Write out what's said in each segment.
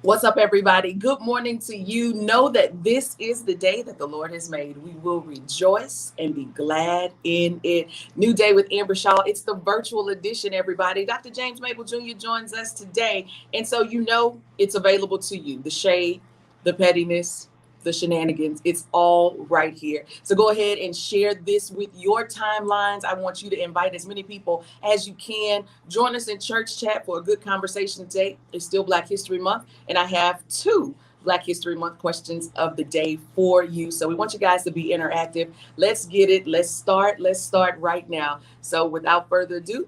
What's up, everybody? Good morning to you. Know that this is the day that the Lord has made. We will rejoice and be glad in it. New Day with Amber Shaw. It's the virtual edition, everybody. Dr. James Mable Jr. joins us today. And so you know it's available to you. The shade, the pettiness, the shenanigans, it's all right here. So go ahead and share this with your timelines. I want you to invite as many people as you can. Join us in church chat for a good conversation today. It's still Black History Month, and I have two Black History Month questions of the day for you. So we want you guys to be interactive. Let's get it. Let's start. Let's start right now. So without further ado,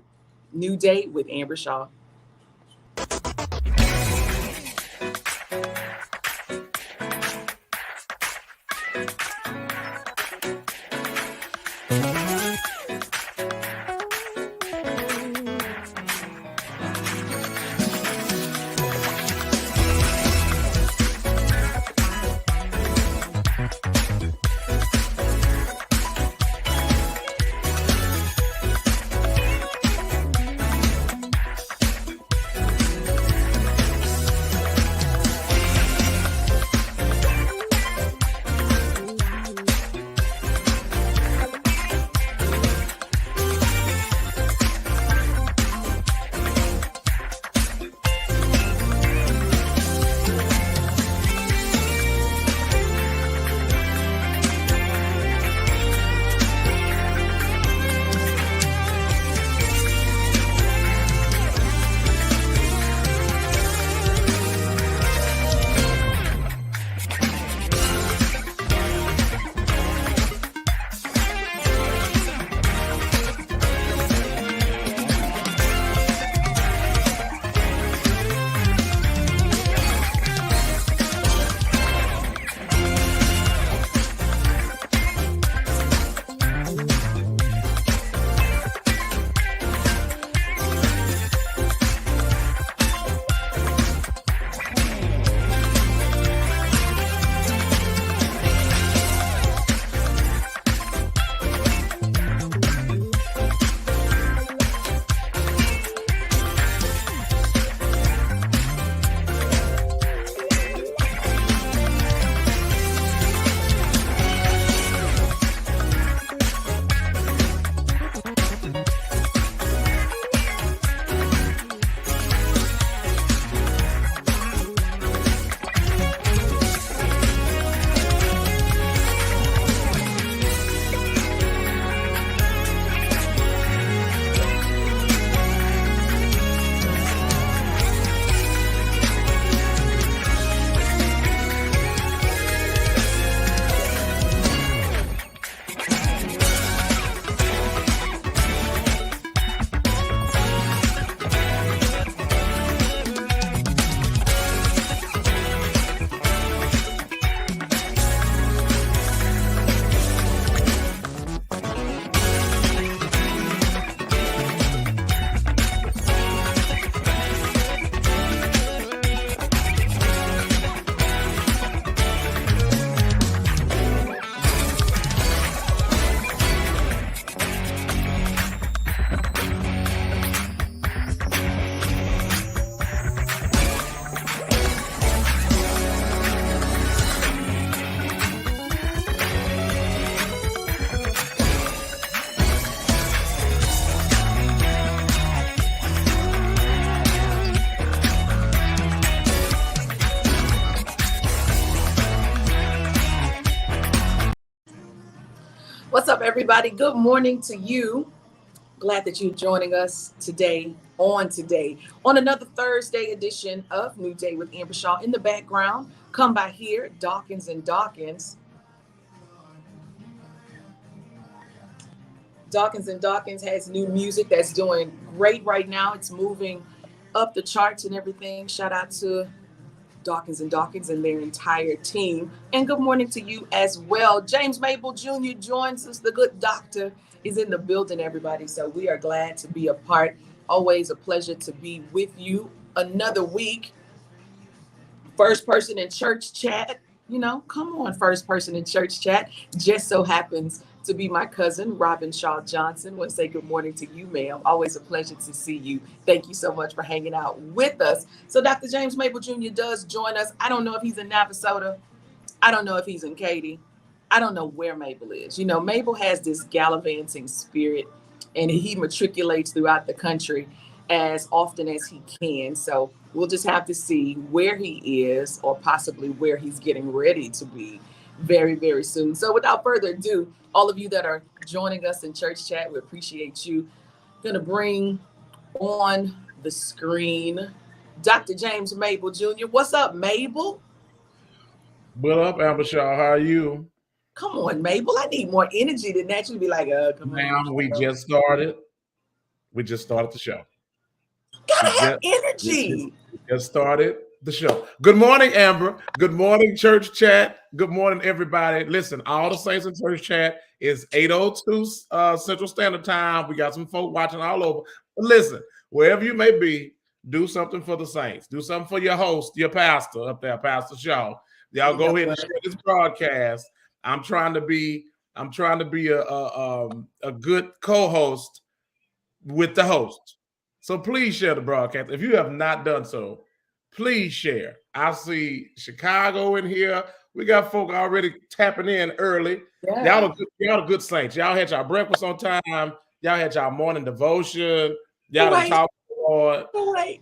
New Day with Amber Shaw. What's up, everybody? Good morning to you. Glad that you're joining us today on another Thursday edition of New Day with Amber Shaw. In the background, come by here, Dawkins and Dawkins. Dawkins and Dawkins has new music that's doing great right now. It's moving up the charts and everything. Shout out to Dawkins and their entire team. And good morning to you as well. James Mable Jr. joins us. The good doctor is in the building, everybody. So we are glad to be a part. Always a pleasure to be with you another week. First person in church chat. You know, come on, first person in church chat. Just so happens to be my cousin, Robin Shaw Johnson. I want to say good morning to you, ma'am. Always a pleasure to see you. Thank you so much for hanging out with us. So Dr. James Mable Jr. does join us. I don't know if he's in Navasota. I don't know if he's in Katy. I don't know where Mable is. You know, Mable has this gallivanting spirit, and he matriculates throughout the country as often as he can. So we'll just have to see where he is, or possibly where he's getting ready to be very, very soon. So without further ado, all of you that are joining us in church chat, we appreciate you. Going to bring on the screen Dr. James Mable Jr. What's up, Mable? What up, Amber Shaw? How are you? Come on, Mable. I need more energy than that. You'd be like, come Ma'am, on. we just started. We just started the show. Gotta have energy. We just started the show. Good morning, Amber. Good morning, church chat. Good morning, everybody. Listen, all the saints in church chat is 8:02 Central Standard Time. We got some folk watching all over. But listen, wherever you may be, do something for the saints. Do something for your host, your pastor up there, Pastor Shaw. Y'all go ahead and share this broadcast. I'm trying to be a good co-host with the host. So please share the broadcast. If you have not done so, please share. I see Chicago in here. We got folk already tapping in early. Yeah. Y'all are good saints. Y'all had y'all breakfast on time. Y'all had y'all morning devotion. Y'all done talk to the Lord. Wait.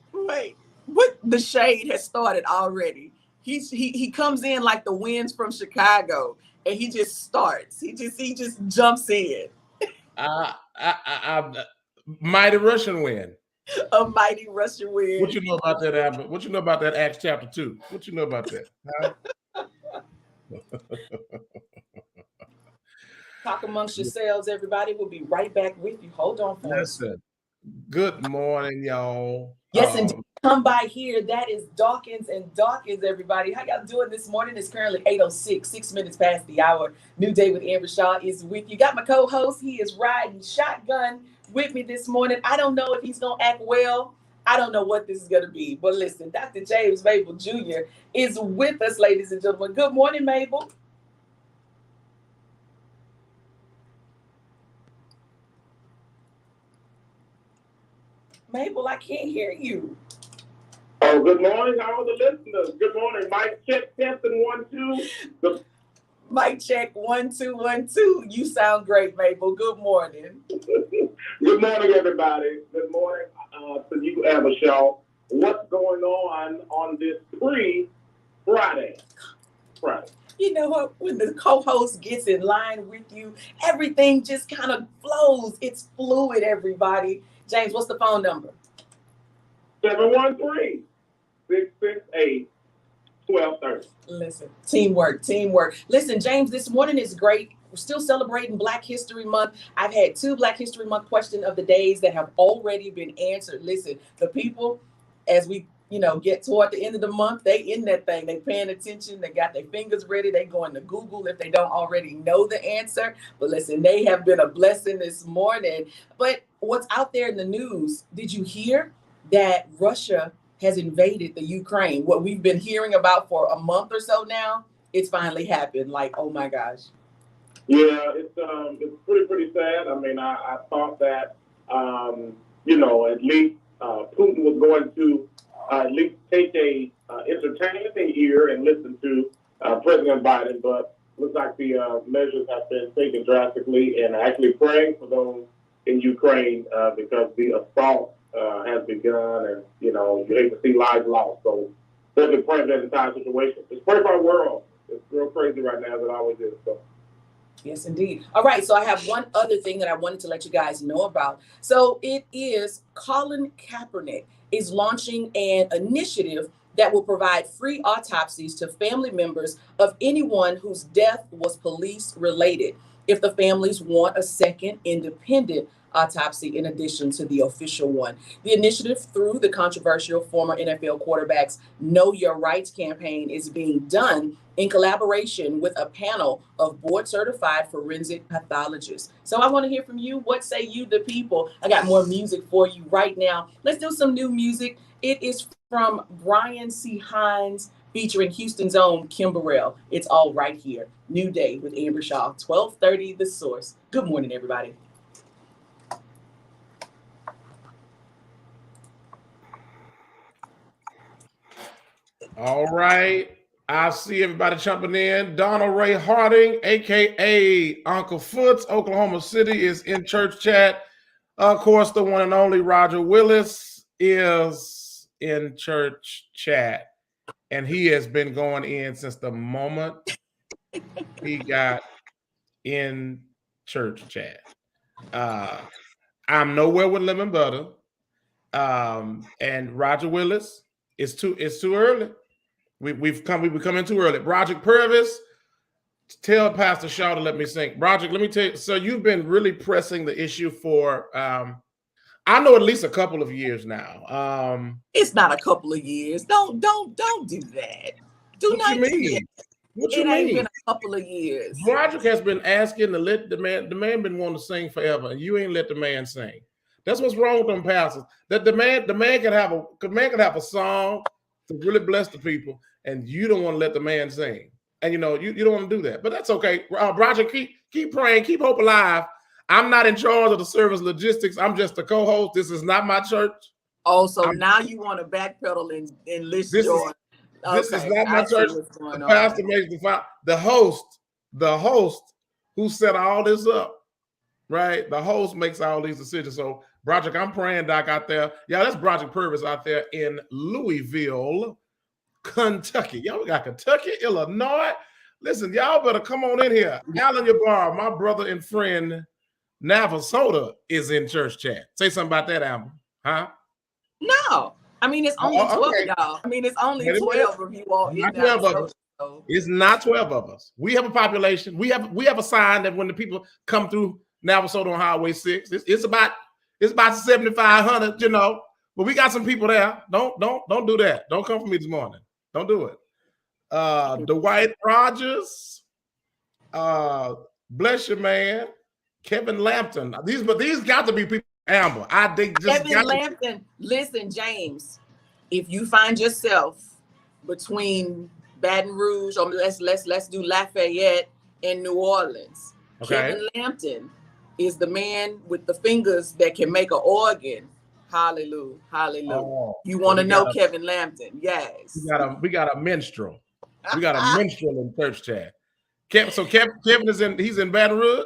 What? The shade has started already. He comes in like the winds from Chicago, and he just starts. He just jumps in. Mighty Russian wind. A mighty Russian wind. What you know about that, Albert? What you know about that Acts chapter 2? What you know about that? Huh? Talk amongst yourselves, everybody. We'll be right back with you. Hold on for us. Good morning, y'all. Yes, and come by here. That is Dawkins and Dawkins, everybody. How y'all doing this morning? It's currently 8:06, 6 minutes past the hour. New Day with Amber Shaw is with you. Got my co-host. He is riding shotgun with me this morning. I don't know if he's going to act well. I don't know what this is going to be. But listen, Dr. James Mable Jr. is with us, ladies and gentlemen. Good morning, Mable. Mable, I can't hear you. Oh, good morning, all the listeners. Good morning. Mic check, testing 1, 2. Mic check 1, 2, 1, 2. You sound great, Mable. Good morning. Good morning, everybody. Good morning to you, Amber Shaw. What's going on this Friday? You know what? When the co-host gets in line with you, everything just kind of flows. It's fluid, everybody. James, what's the phone number? 713-668-1230. Listen, teamwork. Listen, James, this morning is great. We're still celebrating Black History Month. I've had 2 Black History Month question of the days that have already been answered. Listen, the people, as we get toward the end of the month, they in that thing. They paying attention. They got their fingers ready. They going to Google if they don't already know the answer. But listen, they have been a blessing this morning. But what's out there in the news? Did you hear that Russia has invaded the Ukraine? What we've been hearing about for a month or so now, it's finally happened. Like, oh my gosh. Yeah, it's pretty sad. I mean, I thought that at least Putin was going to at least take a entertaining ear and listen to President Biden, but looks like the measures have been taken drastically, and actually praying for those in Ukraine because the assault has begun, and you hate to see lives lost. So definitely praying for that entire situation. Just pray for our world. It's real crazy right now, as it always is. So. Yes, indeed. All right. So I have one other thing that I wanted to let you guys know about. So it is Colin Kaepernick is launching an initiative that will provide free autopsies to family members of anyone whose death was police related, if the families want a second independent autopsy in addition to the official one. The initiative, through the controversial former NFL quarterback's Know Your Rights campaign, is being done in collaboration with a panel of board-certified forensic pathologists. So I want to hear from you. What say you, the people? I got more music for you right now. Let's do some new music. It is from Brian C. Hines, featuring Houston's own Kim Burrell. It's all right here. New Day with Amber Shaw, 12:30 The Source. Good morning, everybody. All right. I see everybody jumping in. Donald Ray Harding, a.k.a. Uncle Foots, Oklahoma City, is in church chat. Of course, the one and only Roger Willis is in church chat. And he has been going in since the moment he got in church chat. I'm nowhere with lemon butter. And Roger Willis, it's too early. We've come in too early. Broderick Purvis, tell Pastor Shaw to let me sing. Broderick, let me tell you. So you've been really pressing the issue for I know at least a couple of years now. It's not a couple of years. Don't do that. Do what not you mean? What you it mean? ain't been a couple of years. Broderick has been asking to let the man been wanting to sing forever, and you ain't let the man sing. That's what's wrong with them pastors. That the man could have a song to really bless the people, and you don't want to let the man sing. And you don't want to do that. But that's okay. Broderick, keep praying, keep hope alive. I'm not in charge of the service logistics. I'm just the co-host. This is not my church. Oh, so now you want to backpedal and list Jordan. This is not my church. The pastor makes the host who set all this up, right? The host makes all these decisions. So, Broderick, I'm praying, Doc, out there. Yeah, that's Broderick Purvis out there in Louisville, Kentucky. Y'all got Kentucky, Illinois. Listen, y'all better come on in here. Alan Yabar, my brother and friend, Navasota, is in church chat. Say something about that, Amber. Huh? No. I mean, it's only 12 of y'all. I mean, it's only 12 of you all. Not 12 of us. It's not 12 of us. We have a population. We have a sign that when the people come through Navasota on Highway 6, it's about 7,500, But we got some people there. Don't do that. Don't come for me this morning. Don't do it. Dwight Rogers, bless you, man. Kevin Lampton. These got to be people. Amber, I think just Kevin Lampton. Listen, James, if you find yourself between Baton Rouge, or let's do Lafayette and New Orleans, okay. Kevin Lampton is the man with the fingers that can make an organ. Hallelujah, hallelujah. Oh, you want to know Kevin Lampton? Yes. We got a minstrel. We got a minstrel in church chat. So Kevin he's in Baton Rouge.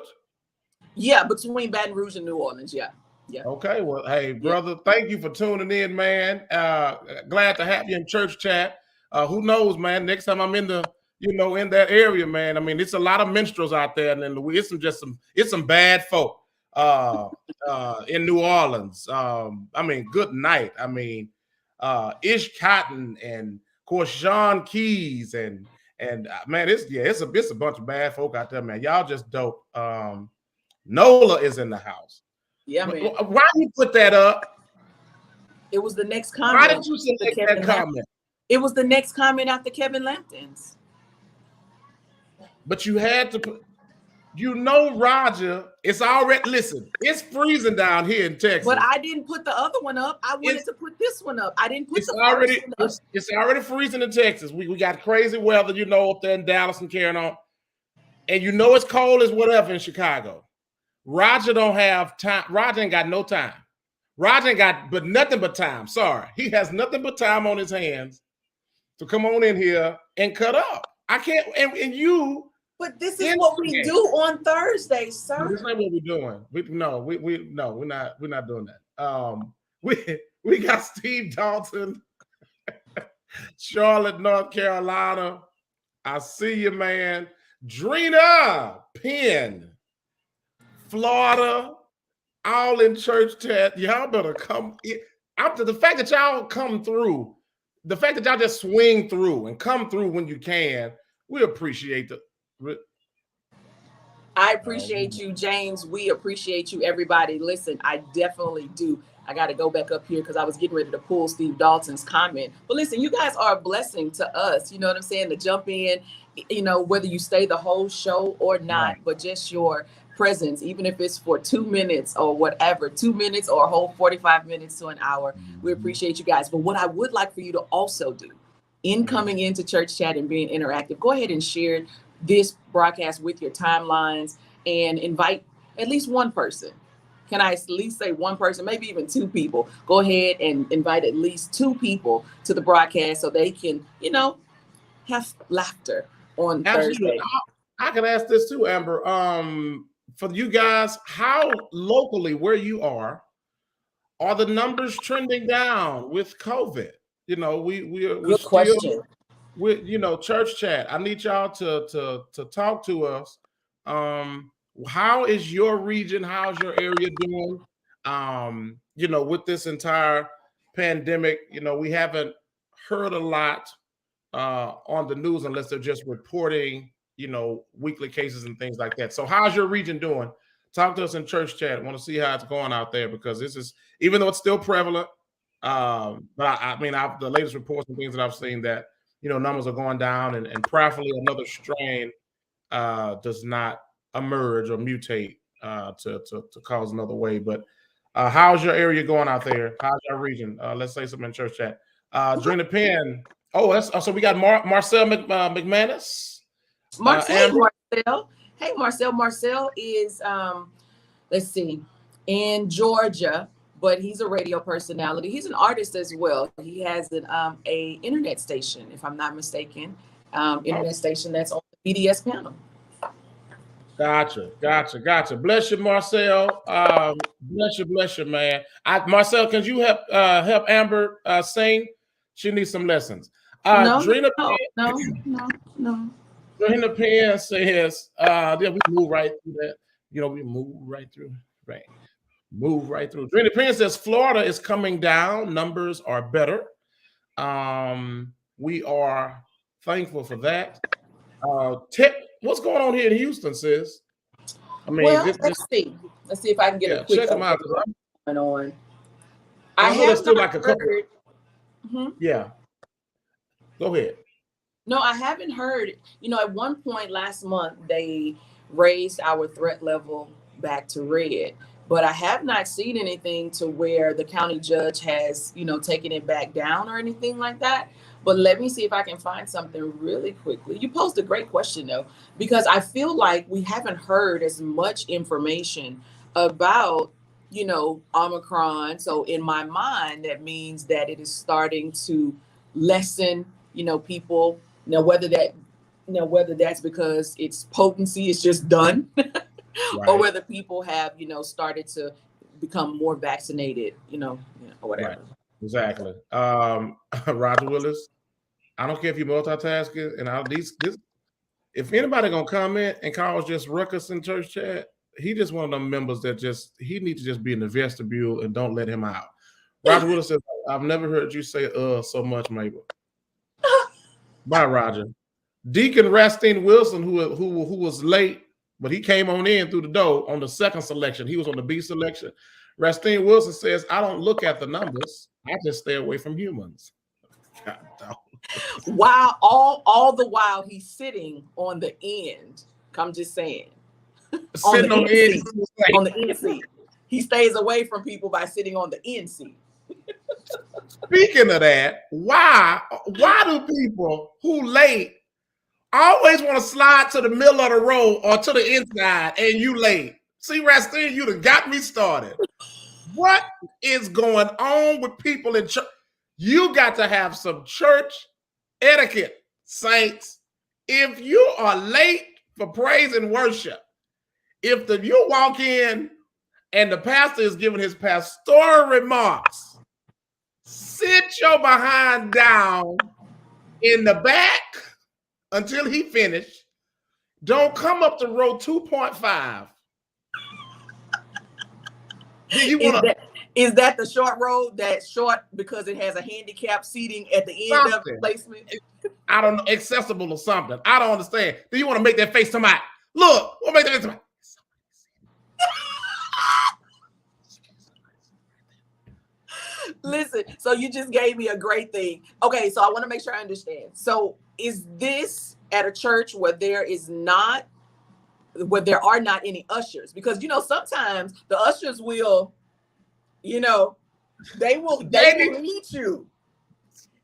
Yeah, between Baton Rouge and New Orleans. Yeah. Yeah. Okay. Well, hey, brother, thank you for tuning in, man. Glad to have you in church chat. Who knows, man? Next time I'm in in that area, man. I mean, it's a lot of minstrels out there, and it's some bad folk in New Orleans. I mean, good night. I mean, Ish Cotton and of course Sean Keys and man, it's a bunch of bad folk out there, man. Y'all just dope. Nola is in the house. Yeah, man. Why you put that up? It was the next comment. Why did you select that comment? It was the next comment after Kevin Lampton's. But you had to put, Roger, it's already, listen, it's freezing down here in Texas. But I didn't put the other one up. I wanted to put this one up. I didn't put the first one up. It's already freezing in Texas. We got crazy weather, up there in Dallas and carrying on. And it's cold as whatever in Chicago. Roger don't have time. Roger ain't got no time. Roger ain't got nothing but time. Sorry. He has nothing but time on his hands to come on in here and cut up. I can't, and you. But this is what we do on Thursday, sir. This is not what we're doing. We're not doing that. We got Steve Dalton, Charlotte, North Carolina. I see you, man. Drina Penn, Florida, all in church chat. Y'all better come in. After the fact that y'all come through, the fact that y'all just swing through and come through when you can, we appreciate it. I appreciate you, James. We appreciate you, everybody. Listen, I definitely do. I got to go back up here because I was getting ready to pull Steve Dalton's comment. But listen, you guys are a blessing to us. You know what I'm saying? To jump in, whether you stay the whole show or not, but just your presence, even if it's for 2 minutes or whatever, 2 minutes or a whole 45 minutes to an hour. We appreciate you guys. But what I would like for you to also do in coming into church chat and being interactive. Go ahead and share this broadcast with your timelines and invite at least one person. Can I at least say one person, maybe even two people? Go ahead and invite at least two people to the broadcast so they can, have laughter on Absolutely. Thursday. I can ask this too, Amber. For you guys, how locally where you are the numbers trending down with COVID? We're Good still question. with church chat. I need y'all to talk to us. How is your region? How's your area doing? With this entire pandemic, we haven't heard a lot on the news unless they're just reporting, weekly cases and things like that. So how's your region doing? Talk to us in church chat. I want to see how it's going out there, because this is, even though it's still prevalent, but the latest reports and things that I've seen that, numbers are going down, and prayerfully another strain does not emerge or mutate to cause another wave. But how's your area going out there? How's your region? Let's say something in church chat. Drina Penn. Oh, so we got Marcel McManus. Marcel. Hey, Marcel. Marcel is, let's see, in Georgia, but he's a radio personality. He's an artist as well. He has a internet station, if I'm not mistaken, internet station that's on the BDS panel. Gotcha. Bless you, Marcel. Bless you, man. Marcel, can you help Amber sing? She needs some lessons. No. Drina Penn says, we move right through that. We move right through. Right. Move right through. Drina Penn says Florida is coming down. Numbers are better. We are thankful for that. What's going on here in Houston, sis? Let's see. Let's see if I can get a quick check them out. Going on. I know there's still like a couple. Yeah. Go ahead. No, I haven't heard. At one point last month, they raised our threat level back to red, but I have not seen anything to where the county judge has, taken it back down or anything like that. But let me see if I can find something really quickly. You posed a great question, though, because I feel like we haven't heard as much information about, Omicron. So in my mind, that means that it is starting to lessen, people. Now, whether that's because its potency is just done, right, or whether people have, started to become more vaccinated, or whatever. Right. Exactly. Roger Willis, I don't care if you're multitasking, and if anybody gonna comment and cause just ruckus in church chat, he just one of them members that he needs to just be in the vestibule and don't let him out. Roger Willis says, I've never heard you say so much, Mable. Bye, Roger. Deacon Rastine Wilson, who was late, but he came on in through the door on the second selection. He was on the B selection. Rastine Wilson says, I don't look at the numbers. I just stay away from humans. Wow, all the while he's sitting on the end. I'm just saying. Sitting on the end seat. He stays away from people by sitting on the end seat. Speaking of that, why do people who late always want to slide to the middle of the row or to the inside and you late? See, Rastine, you done got me started. What is going on with people in church? You got to have some church etiquette, saints. If you are late for praise and worship, if you walk in and the pastor is giving his pastoral remarks, sit your behind down in the back until he finished. Don't come up to row 2.5. Is that the short row that's short because it has a handicap seating at the end of the placement? I don't know, accessible or something. I don't understand. Do you want to make that face somebody? Look, we'll make that face somebody. Listen, so you just gave me a great thing. Okay, so I want to make sure I understand. So is this at a church where there are not any ushers? Because sometimes the ushers will, they will lead you.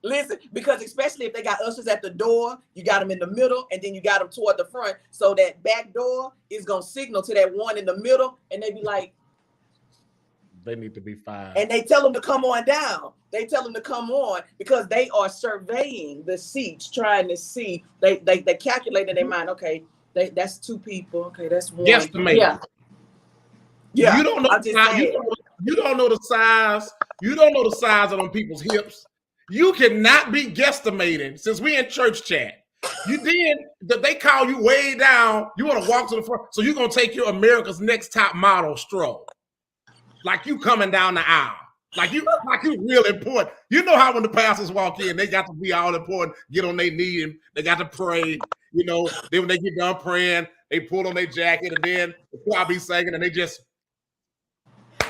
Listen, because especially if they got ushers at the door, you got them in the middle, and then you got them toward the front. So that back door is gonna signal to that one in the middle, and they be like, they need to be fired. And they tell them to come on down. They tell them to come on because they are surveying the seats, trying to see. They calculate in their mind. Okay, that's 2 people. Okay, that's 1. Guesstimate. Yeah. You don't know. You don't know the size. You don't know the size of them people's hips. You cannot be guesstimating since we in church chat. You then they call you way down. You want to walk to the front, so you're gonna take your America's Next Top Model stroll, like you coming down the aisle, like you real important. You know how when the pastors walk in, they got to be all important, get on their knee and they got to pray. You know, then when they get done praying, they pull on their jacket and then the choir be singing and they just.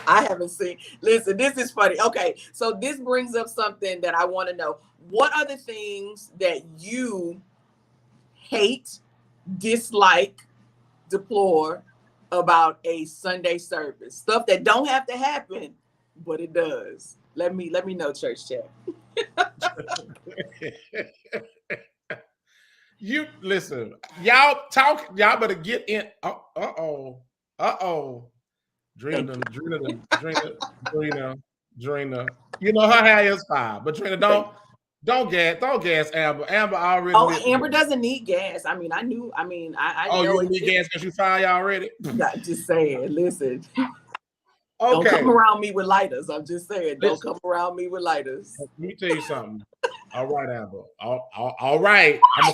I haven't seen. Listen, this is funny. Okay, so this brings up something that I want to know. What are the things that you hate, dislike, deplore about a Sunday service? Stuff that don't have to happen, but it does. Let me know, church chat. You listen, y'all better get in. Drina. You know her hair is fine, but Drina, don't gas Amber. Amber already. Oh, Amber doesn't need gas. I mean, I know. Oh, you don't need gas because you fine already? Not just saying. Listen. Okay. Don't come around me with lighters. I'm just saying. Don't come around me with lighters. Let me tell you something. All right, Amber. All right. I'm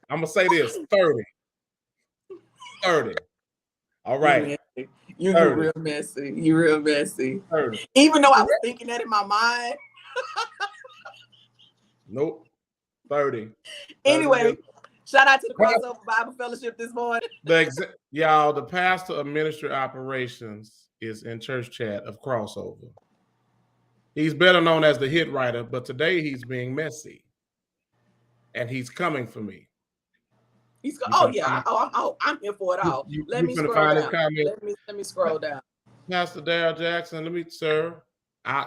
gonna say this. 30. All right. You're real messy. You're real messy. 30. Even though I was thinking that in my mind. Nope. 30. Anyway, shout out to the Crossover Bible Fellowship this morning. The pastor of ministry operations is in church chat of Crossover. He's better known as the hit writer, but today he's being messy. And he's coming for me. I'm here for it all. Let me scroll down. Let me scroll down. Pastor Darrell Jackson, sir. I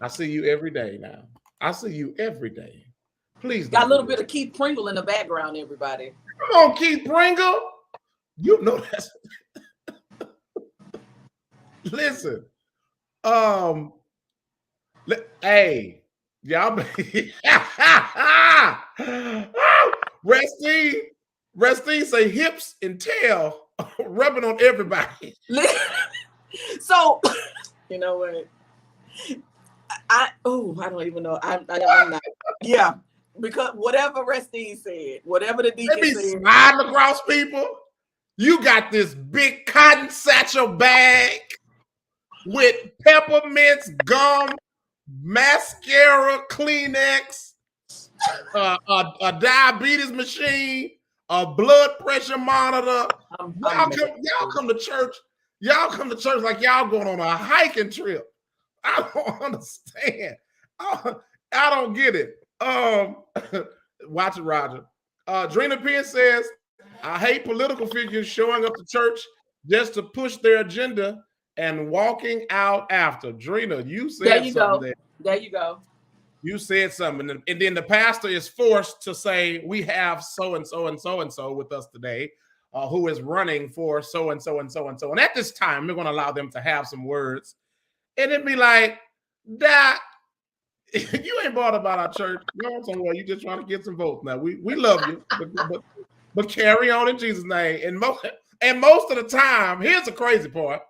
see you every day now. I see you every day. Please. Got a little bit of Keith Pringle in the background, everybody. Come on, Keith Pringle. You know that's. Listen. Hey. Y'all, Restine say hips and tail rubbing on everybody. So, you know what? I don't even know. I'm not. Yeah, because whatever Restine said, whatever the deacon said, sliding across people. You got this big cotton satchel bag with peppermints, gum, mascara, Kleenex, a diabetes machine, a blood pressure monitor. Y'all come to church. Y'all come to church like y'all going on a hiking trip. I don't understand. I don't get it. Watch it, Roger. Drina Penn says, I hate political figures showing up to church just to push their agenda and walking out after. Drina, you said something. There you go. You said something. And then the pastor is forced to say, we have so-and-so and so-and-so with us today, who is running for so-and-so and so-and-so. And at this time, we're going to allow them to have some words. And it'd be like, that you ain't bothered about our church. You're going somewhere. You just trying to get some votes. Now, we love you, but carry on in Jesus' name. And most of the time, here's the crazy part.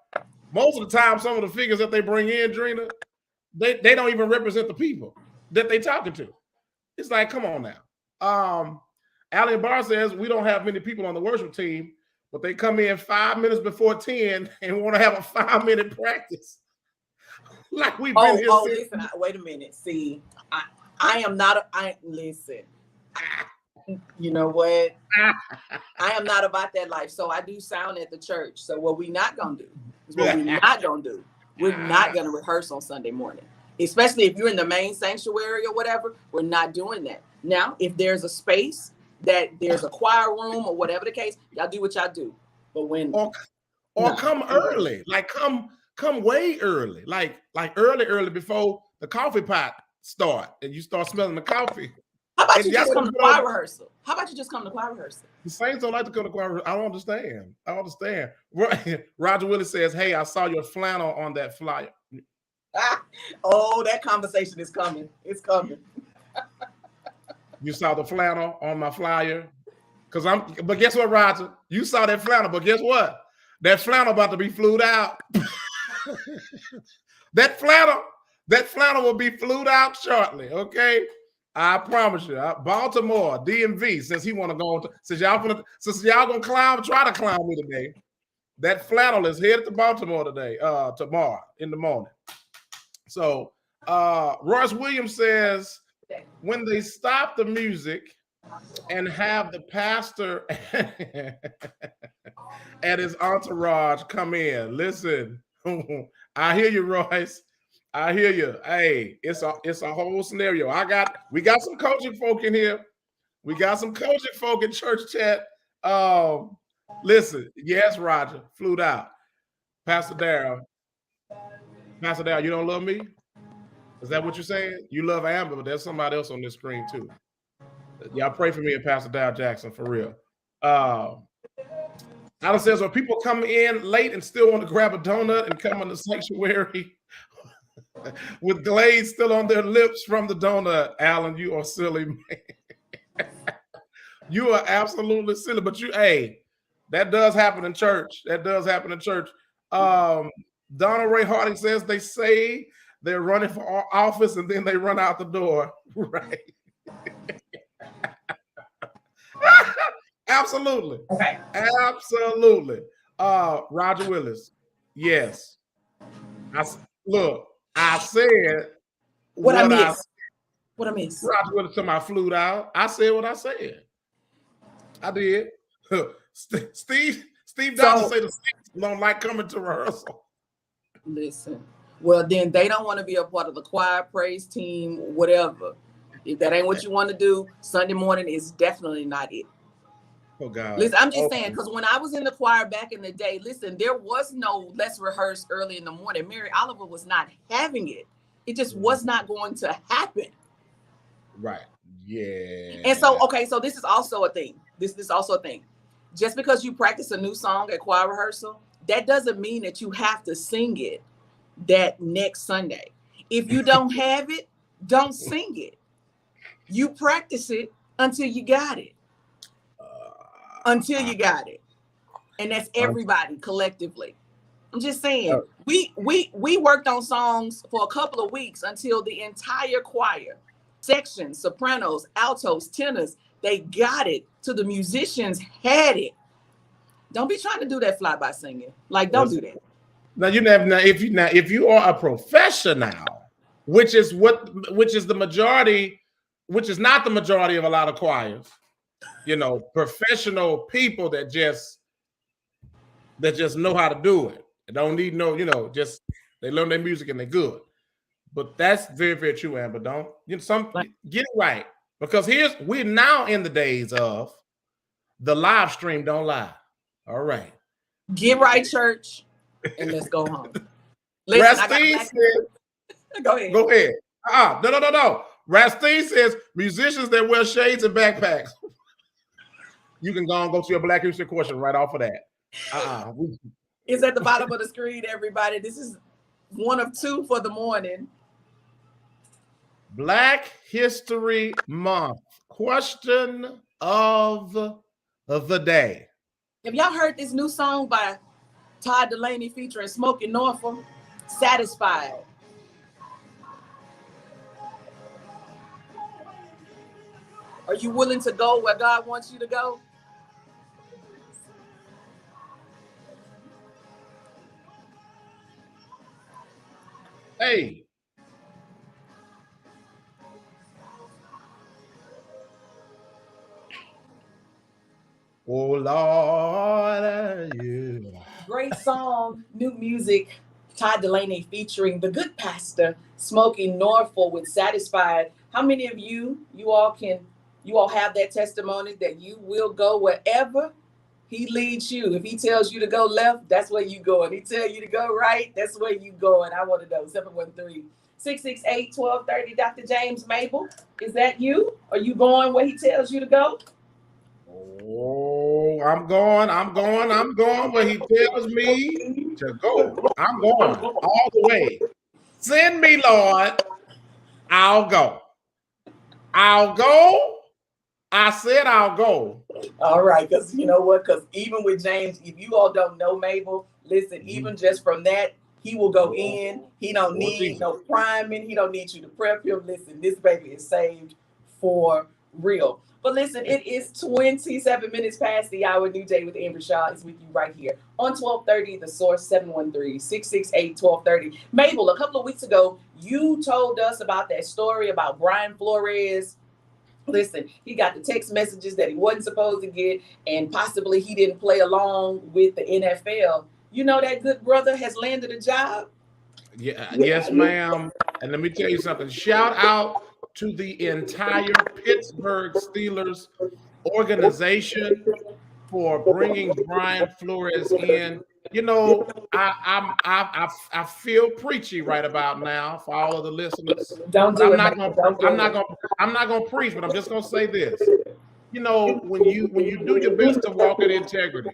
Most of the time, some of the figures that they bring in, Drina, they don't even represent the people that they talking to. It's like, come on now. Allen Barr says we don't have many people on the worship team, but they come in 5 minutes before 10 and want to have a 5-minute practice. Like we've been here. Listen, wait a minute. See, I am not. Listen. You know what? I am not about that life. So I do sound at the church. So what we're not gonna do is what we're not gonna do. We're not gonna rehearse on Sunday morning, especially if you're in the main sanctuary or whatever. We're not doing that. Now, if there's a space that there's a choir room or whatever the case, y'all do what y'all do. But when or come early, like come come way early, like early before the coffee pot start, and you start smelling the coffee. How about And you just come to choir rehearsal? How about you just come to choir rehearsal? The Saints don't like to come to choir rehearsal. I don't understand. Roger Willis says, "Hey, I saw your flannel on that flyer." Oh, that conversation is coming. It's coming. You saw the flannel on my flyer? But guess what, Roger? You saw that flannel, but guess what? That flannel about to be flued out. That flannel will be flued out shortly, okay? I promise you. Baltimore, DMV, since he want to go, since y'all gonna try to clown me today. That flannel is headed to Baltimore today, tomorrow in the morning. So Royce Williams says, when they stop the music and have the pastor and his entourage come in, listen, I hear you, Royce. I hear you. Hey, it's a whole scenario. We got some coaching folk in here. We got some coaching folk in church chat. Listen, yes, Roger, flew out. Pastor Darrell, you don't love me? Is that what you're saying? You love Amber, but there's somebody else on this screen too. Y'all pray for me and Pastor Darrell Jackson for real. Alan says, when people come in late and still want to grab a donut and come in the sanctuary with glaze still on their lips from the donut, Alan, you are silly, man. You are absolutely silly. But that does happen in church. Donald Ray Harding says they say they're running for office and then they run out the door. Right. Absolutely. Okay. Absolutely. Roger Willis. Yes. I said what I missed. Roger Willis told me I flew out. I said what I said. I did. Steve Dawson said the Saints don't like coming to rehearsal. Listen. Well, then they don't want to be a part of the choir, praise team, whatever. If that ain't what you want to do, Sunday morning is definitely not it. Oh, God. Listen, I'm just saying, because when I was in the choir back in the day, listen, there was no let's rehearse early in the morning. Mary Oliver was not having it. It just was not going to happen. Right. Yeah. And so, okay, so this is also a thing. This is also a thing. Just because you practice a new song at choir rehearsal, that doesn't mean that you have to sing it that next Sunday. If you don't have it, don't sing it. You practice it until you got it. And that's everybody collectively. I'm just saying, we worked on songs for a couple of weeks until the entire choir, sections, sopranos, altos, tenors, they got it till the musicians had it. Don't be trying to do that fly-by singing. Like, don't do that. Now if you are a professional, which is the majority, which is not the majority of a lot of choirs, professional people that just know how to do it. They don't need just they learn their music and they're good. But that's very, very true, Amber. Get it right. Because we're now in the days of the live stream don't lie. All right. Get right, church, and let's go home. Rastine says, go ahead. Go ahead. No. Rastine says musicians that wear shades and backpacks. You can go to your Black History question right off of that. It's at the bottom of the screen, everybody. This is one of two for the morning. Black History Month. Question of the day. Have y'all heard this new song by Todd Delaney featuring Smokey Norfolk? Satisfied. Are you willing to go where God wants you to go? Hey. Oh, Lord, yeah. Great song, new music. Todd Delaney featuring the good pastor, Smokey Norfolk with Satisfied. How many of you all have that testimony that you will go wherever He leads you. If he tells you to go left, that's where you go. And he tell you to go right, that's where you go. And I want to know 713-668-1230. Dr. James Mable, is that you? Are you going where he tells you to go? Oh, I'm going where he tells me to go. I'm going all the way. Send me, Lord. I'll go. I'll go. I said I'll go. All right, because you know what? Because even with James, if you all don't know Mable, listen, even just from that, he will go in. He don't need no priming. He don't need you to prep him. Listen, this baby is saved for real. But listen, it is 27 minutes past the hour. New Day with Amber Shaw is with you right here on 1230, The Source, 713-668-1230. Mable, a couple of weeks ago, you told us about that story about Brian Flores. Listen, he got the text messages that he wasn't supposed to get, and possibly he didn't play along with the NFL. You know that good brother has landed a job? Yes, ma'am. And let me tell you something. Shout out to the entire Pittsburgh Steelers organization for bringing Brian Flores in. You know, I feel preachy right about now for all of the listeners. Don't do I'm it. not gonna preach, but I'm just gonna say this. You know, when you do your best to walk in integrity,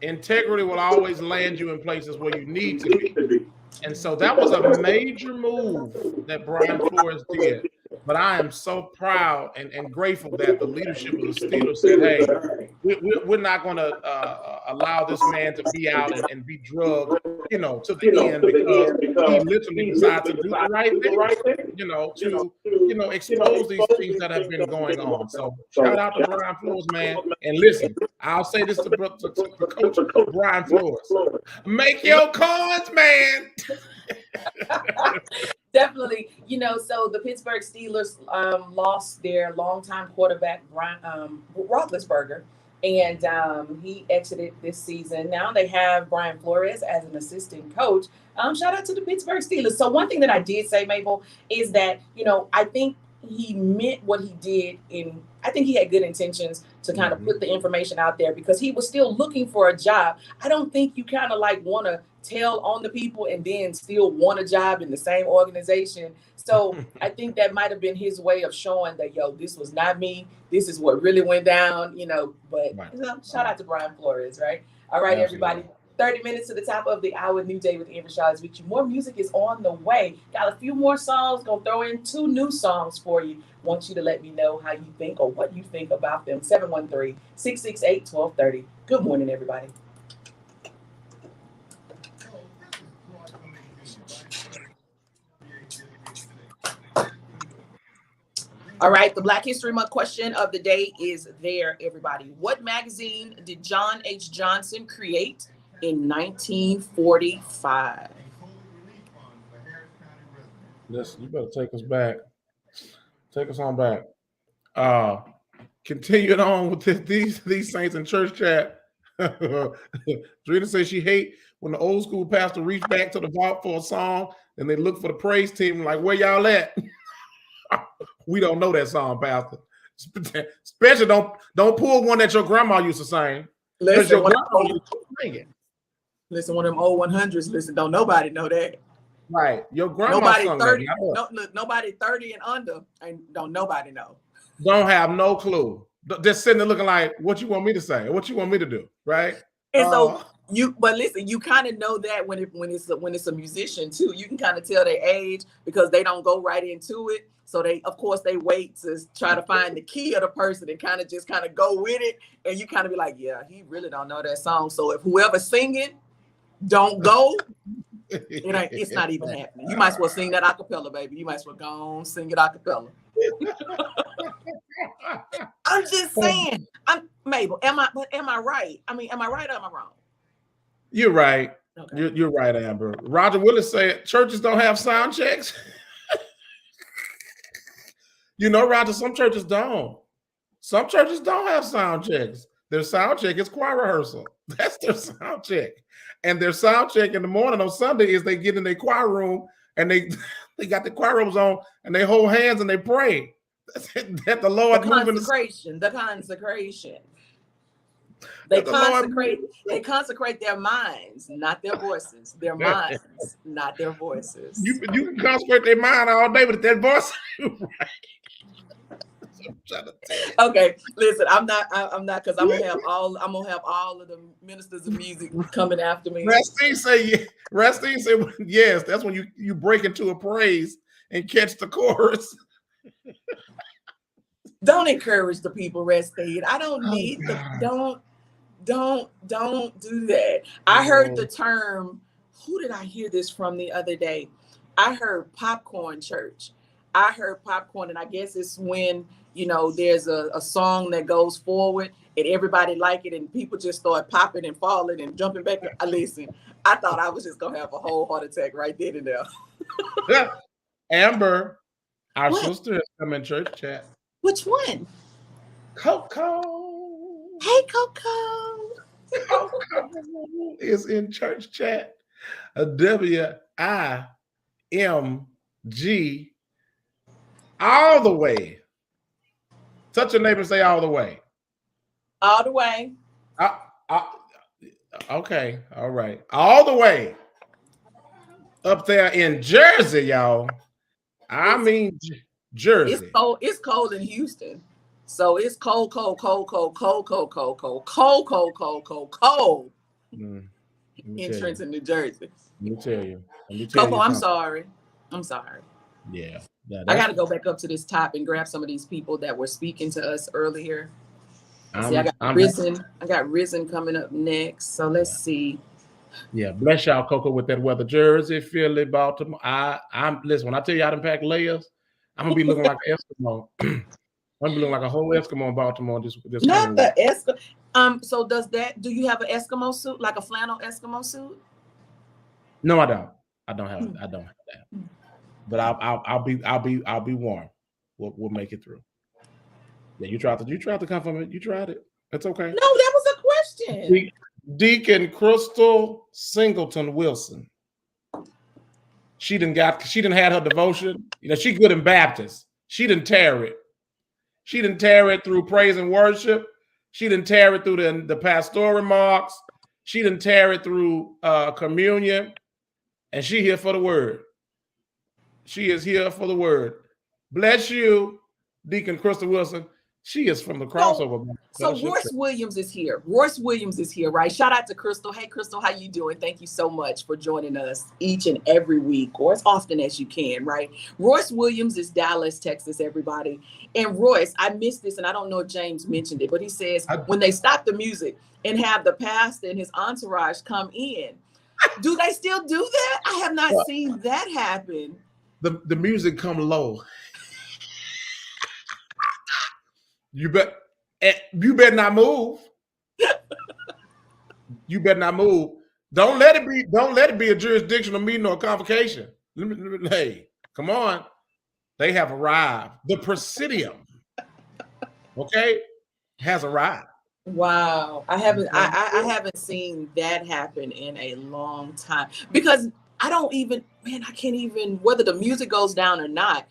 integrity will always land you in places where you need to be. And so that was a major move that Brian Flores did. But I am so proud and grateful that the leadership of the Steelers said, hey, we're not going to allow this man to be out and be drugged, you know, to the end because he literally decided to do the right thing, you know, to, you know, expose these things that have been going on. So shout out to Brian Flores, man. And listen, I'll say this to Coach Brian Flores. Make your coins, man. Definitely. You know, so the Pittsburgh Steelers lost their longtime quarterback, Roethlisberger, and he exited this season. Now they have Brian Flores as an assistant coach. Shout out to the Pittsburgh Steelers. So one thing that I did say, Mable, is that, you know, I think he meant what he did I think he had good intentions to kind of put the information out there because he was still looking for a job. I don't think you kind of like want to tell on the people and then still want a job in the same organization. So I think that might have been his way of showing that, yo, this was not me. This is what really went down, you know, but shout out to Brian Flores, right? All right, everybody. 30 minutes to the top of the hour. New Day with Amber Shaw is with you. More music is on the way. Got a few more songs. Gonna throw in 2 new songs for you. Want you to let me know how you think or what you think about them. 713-668-1230. Good morning, everybody. All right, the Black History Month question of the day is there, everybody. What magazine did John H. Johnson create in 1945? Listen, you better take us back. Take us on back. Continuing on with these Saints in Church chat. Drina says she hate when the old school pastor reach back to the vault for a song and they look for the praise team like, where y'all at? We don't know that song, Pastor. Especially don't pull one that your grandma used to sing. Listen, one of them old 100s. Listen, don't nobody know that. Right, your grandma sung 30. that. Nobody 30 and under, and don't nobody know. Don't have no clue. Just sitting there looking like, what you want me to say? What you want me to do? Right? And so but listen, you kind of know that when it's a musician too, you can kind of tell their age because they don't go right into it. So they wait to try to find the key of the person and kind of go with it. And you kind of be like, yeah, he really don't know that song. So if whoever's singing don't go, it's not even happening. You might as well sing that a cappella, baby. You might as well go on, sing it a cappella. I'm just saying. Mable, am I right? I mean, am I right or am I wrong? You're right. Okay. You're right, Amber. Roger Willis said churches don't have sound checks. You know, Roger, some churches don't. Some churches don't have sound checks. Their sound check is choir rehearsal. That's their sound check. And their sound check in the morning on Sunday is they get in their choir room and they got the choir robes on and they hold hands and they pray. That the Lord the consecration. They the Lord. consecrate their minds, not their voices. Their minds, not their voices. You can consecrate their mind all day, but that voice. Okay, listen, I'm not because I'm gonna have all of the ministers of music coming after me. Restine say yes. That's when you break into a praise and catch the chorus. Don't encourage the people, Restine. I don't need don't do that. I heard the term, who did I hear this from the other day? I heard popcorn church. I heard popcorn, and I guess it's when, there's a song that goes forward and everybody like it and people just start popping and falling and jumping back. Listen, I thought I was just going to have a whole heart attack right then and there. Amber, our sister has come in church chat. Which one? Coco. Hey, Coco. Coco is in church chat. WIMG all the way. Touch your neighbor and say all the way. All the way. Okay. All right. All the way. Up there in Jersey, y'all. I mean Jersey. It's cold in Houston. So it's cold. Entrance in New Jersey. Let me tell you. Coco, I'm sorry. Yeah. I got to go back up to this top and grab some of these people that were speaking to us earlier. I got Risen coming up next. So let's see. Yeah, bless y'all, Coco, with that weather. Jersey, Philly, Baltimore. Listen, when I tell you I done pack layers, I'm gonna be looking like an Eskimo. I'm gonna be looking like a whole Eskimo in Baltimore this Not the Eskimo. So do you have an Eskimo suit, like a flannel Eskimo suit? No, I don't. I don't have that. But I'll be warm. We'll make it through. Yeah, you tried to come from it. You tried it. It's okay. No, that was a question. Deacon Crystal Singleton Wilson. She didn't had her devotion. She good in Baptist. She didn't tear it. She didn't tear it through praise and worship. She didn't tear it through the pastoral remarks. She didn't tear it through communion. And she here for the word. She is here for the word. Bless you, Deacon Crystal Wilson. She is from the crossover. So Royce Williams is here. Royce Williams is here, right? Shout out to Crystal. Hey, Crystal, how you doing? Thank you so much for joining us each and every week, or as often as you can, right? Royce Williams is Dallas, Texas, everybody. And Royce, I missed this, and I don't know if James mentioned it, but he says when they stop the music and have the pastor and his entourage come in, do they still do that? I have not seen that happen. The music come low. You better not move. You better not move. Don't let it be a jurisdictional meeting or a convocation. Hey, come on. They have arrived. The Presidium, okay, has arrived. Wow. I haven't seen that happen in a long time, because I can't even, whether the music goes down or not,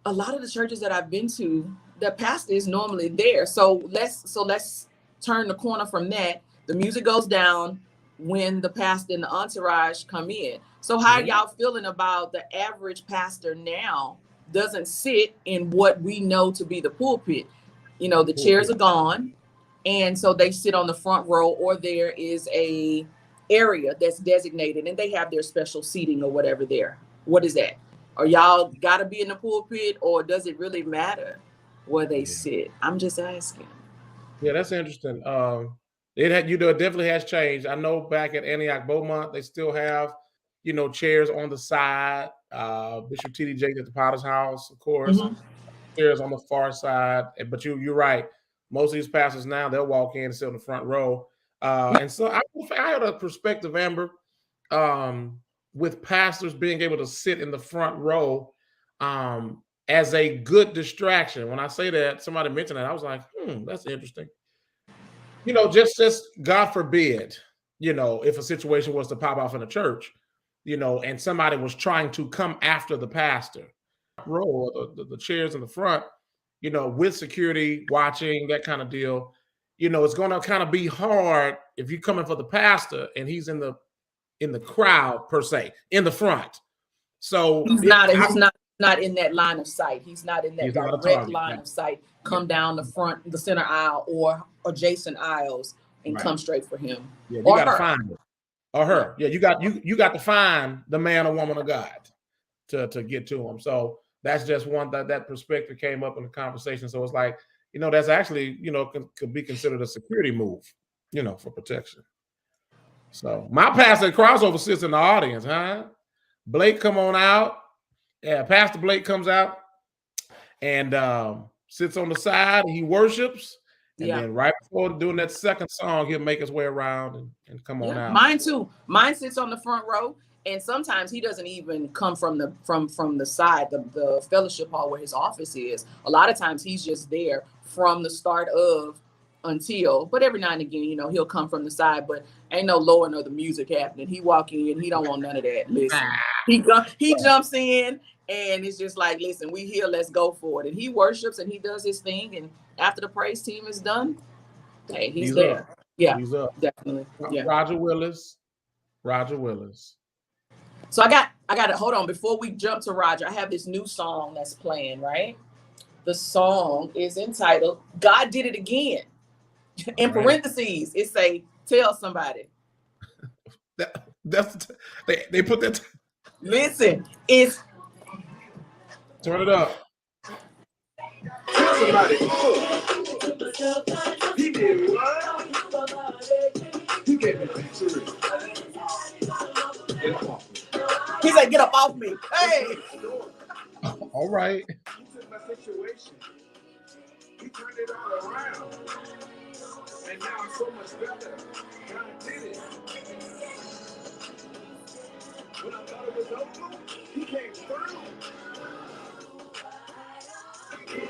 a lot of the churches that I've been to, the pastor is normally there. So let's turn the corner from that. The music goes down when the pastor and the entourage come in. So how are y'all feeling about the average pastor now doesn't sit in what we know to be the pulpit? The chairs are gone. And so they sit on the front row, or there is a area that's designated and they have their special seating or whatever there. What is that? Or y'all got to be in the pulpit, or does it really matter where they sit? I'm just asking. Yeah, that's interesting. It definitely has changed. I know back at Antioch Beaumont, they still have, chairs on the side. Bishop T.D. Jakes at the Potter's House, of course. Chairs on the far side. But you're right. Most of these pastors now, they'll walk in and sit on the front row. And so I had a perspective, Amber, with pastors being able to sit in the front row as a good distraction. When I say that, somebody mentioned that, I was like, that's interesting. Just God forbid, if a situation was to pop off in a church, and somebody was trying to come after the pastor, row or the chairs in the front, with security watching, that kind of deal. you know, it's going to kind of be hard if you're coming for the pastor and he's in the crowd per se, in the front. So he's not in that line of sight. He's not in that direct line of sight. Come down the front, the center aisle, or adjacent aisles, and come straight for him. Yeah, you got to find it. Or her. Yeah, you got to find the man or woman of God to get to him. So that's just one that perspective came up in the conversation. So it's like, you know, that's actually, you know, could be considered a security move, you know, for protection. So my pastor at Crossover sits in the audience, huh? Blake, come on out. Yeah, Pastor Blake comes out and sits on the side and he worships. And then right before doing that second song, he'll make his way around and come on out. Mine too. Mine sits on the front row. And sometimes he doesn't even come from the side, the fellowship hall where his office is. A lot of times he's just there from the start of until, but every now and again, you know, he'll come from the side, but ain't no lowering of the music happening. He walk in, he don't want none of that. Listen, he jumps in and it's just like, listen, we here, let's go for it. And he worships and he does his thing. And after the praise team is done, hey, he's there. Up. Yeah, he's up. Definitely. Yeah. Roger Willis. So I got it. Hold on. Before we jump to Roger, I have this new song that's playing, right? The song is entitled God Did It Again. In parentheses, it say, tell somebody. They put that. Listen, it's. Turn it up. Tell somebody. He did what? He gave me victory. He said, get up off me. Hey. All right. He took my situation. He turned it all around. And now I'm so much better. God did it. When I thought it was over, he came through.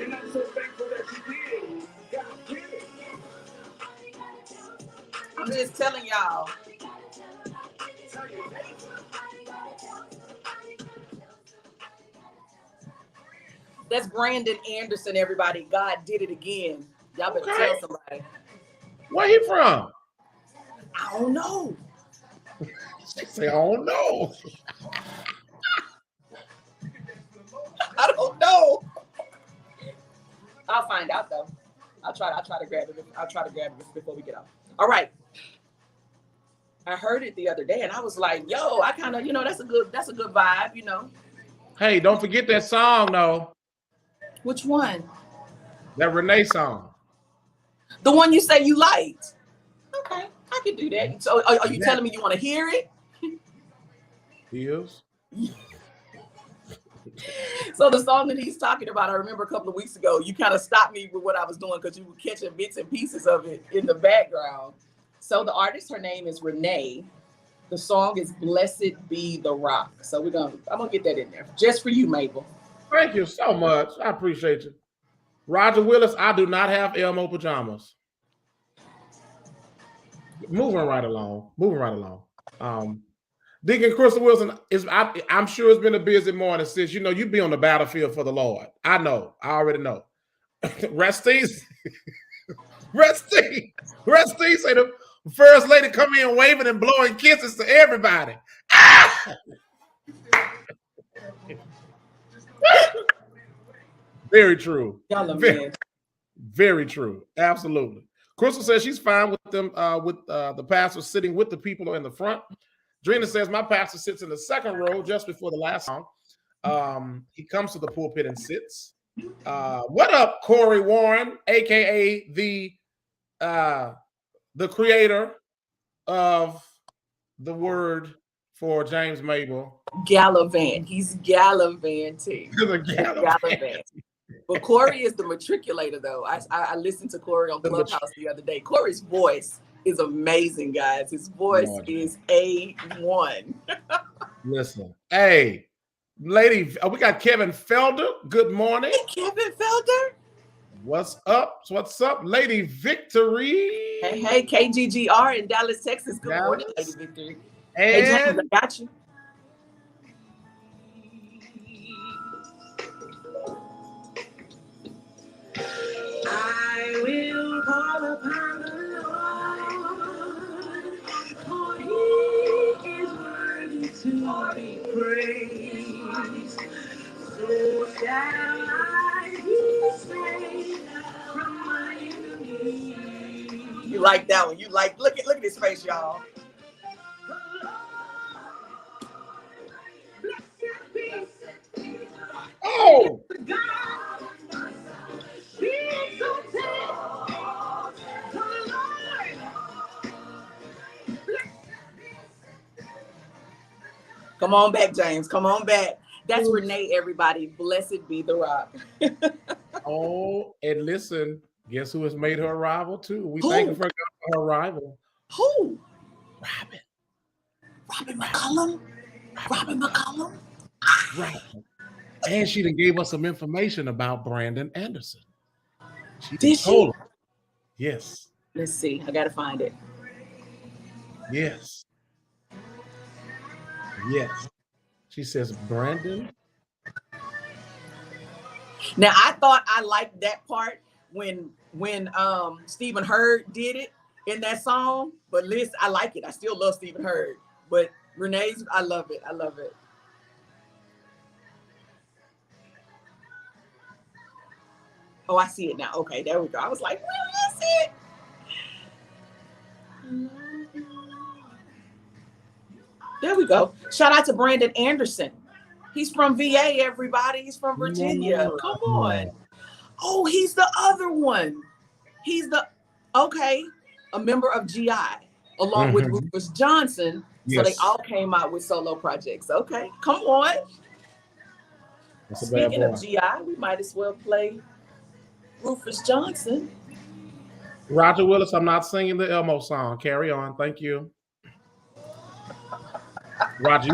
And I'm so thankful that he did. God did it. I'm just telling y'all. That's Brandon Anderson, everybody. God did it again. Y'all better tell somebody. Where he from? I don't know. They say, I don't know. I don't know. I'll find out though. I'll try to grab it. I'll try to grab it before we get off. All right. I heard it the other day and I was like, yo, I kind of, you know, that's a good vibe, you know. Hey, don't forget that song though. Which one? That Renee song. The one you say you liked. Okay, I can do that. So are you telling me you want to hear it? Yes. So the song that he's talking about, I remember a couple of weeks ago, you kind of stopped me with what I was doing because you were catching bits and pieces of it in the background. So the artist, her name is Renee. The song is Blessed Be the Rock. So I'm gonna get that in there just for you, Mable. Thank you so much. I appreciate you. Roger Willis, I do not have Elmo pajamas. Moving right along. Deacon Crystal Wilson, I'm sure it's been a busy morning since, you know, you be on the battlefield for the Lord. I know. I already know. Resty say the first lady come in waving and blowing kisses to everybody. Ah! Very true. Very true. Absolutely. Crystal says she's fine with them, with the pastor sitting with the people in the front. Drina says my pastor sits in the second row just before the last song. He comes to the pulpit and sits. What up, Corey Warren, aka the creator of the word for James Mable. Gallivant. He's gallivanting. Gallivanting. But Corey is the matriculator, though. I listened to Corey on Clubhouse the other day. Corey's voice is amazing, guys. His voice is A1. Listen, hey, lady, we got Kevin Felder. Good morning. Hey, Kevin Felder. What's up? What's up, Lady Victory? Hey, KGGR in Dallas, Texas. Good morning, Lady Victory. And hey, James, I got you. I will call upon You like that one? You like look at his face, y'all. Oh, come on back, James. Come on back. That's Renee, everybody. Blessed be the rock. oh, and listen, guess who has made her arrival too? We Who? thank her for her arrival. Who? Robin. Robin McCullum. Robin McCullum. Right. And she done gave us some information about Brandon Anderson. Did she? Yes. Let's see. I gotta find it. Yes. Yes. She says Brandon. Now I thought I liked that part when Stephen Hurd did it in that song, but listen, I like it. I still love Stephen Hurd, but Renee's, I love it. I love it. Oh, I see it now. Okay, there we go. I was like, where is it? There we go. Shout out to Brandon Anderson. He's from VA, everybody. He's from Virginia. Come on. Oh, he's the other one. He's a member of GI, along with Rufus Johnson. So they all came out with solo projects. Okay, come on. Speaking of GI, we might as well play Rufus Johnson. Roger Willis, I'm not singing the Elmo song. Carry on. Thank you. Roger,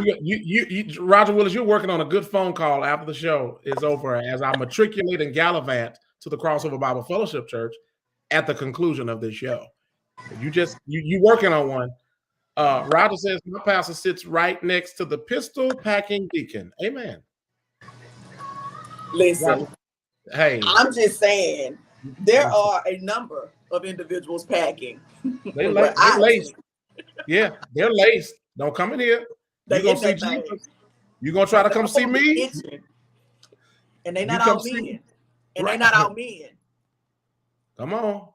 Roger Willis, you're working on a good phone call after the show is over as I matriculate and gallivant to the Crossover Bible Fellowship Church at the conclusion of this show. You working on one. Roger says my pastor sits right next to the pistol packing deacon. Amen. Listen, Roger, hey, I'm just saying there are a number of individuals packing. They're laced. Yeah, they're laced. Don't come in here. You're gonna see Jesus. You're gonna try to come see me. And they not all men. And they not all men. Come on.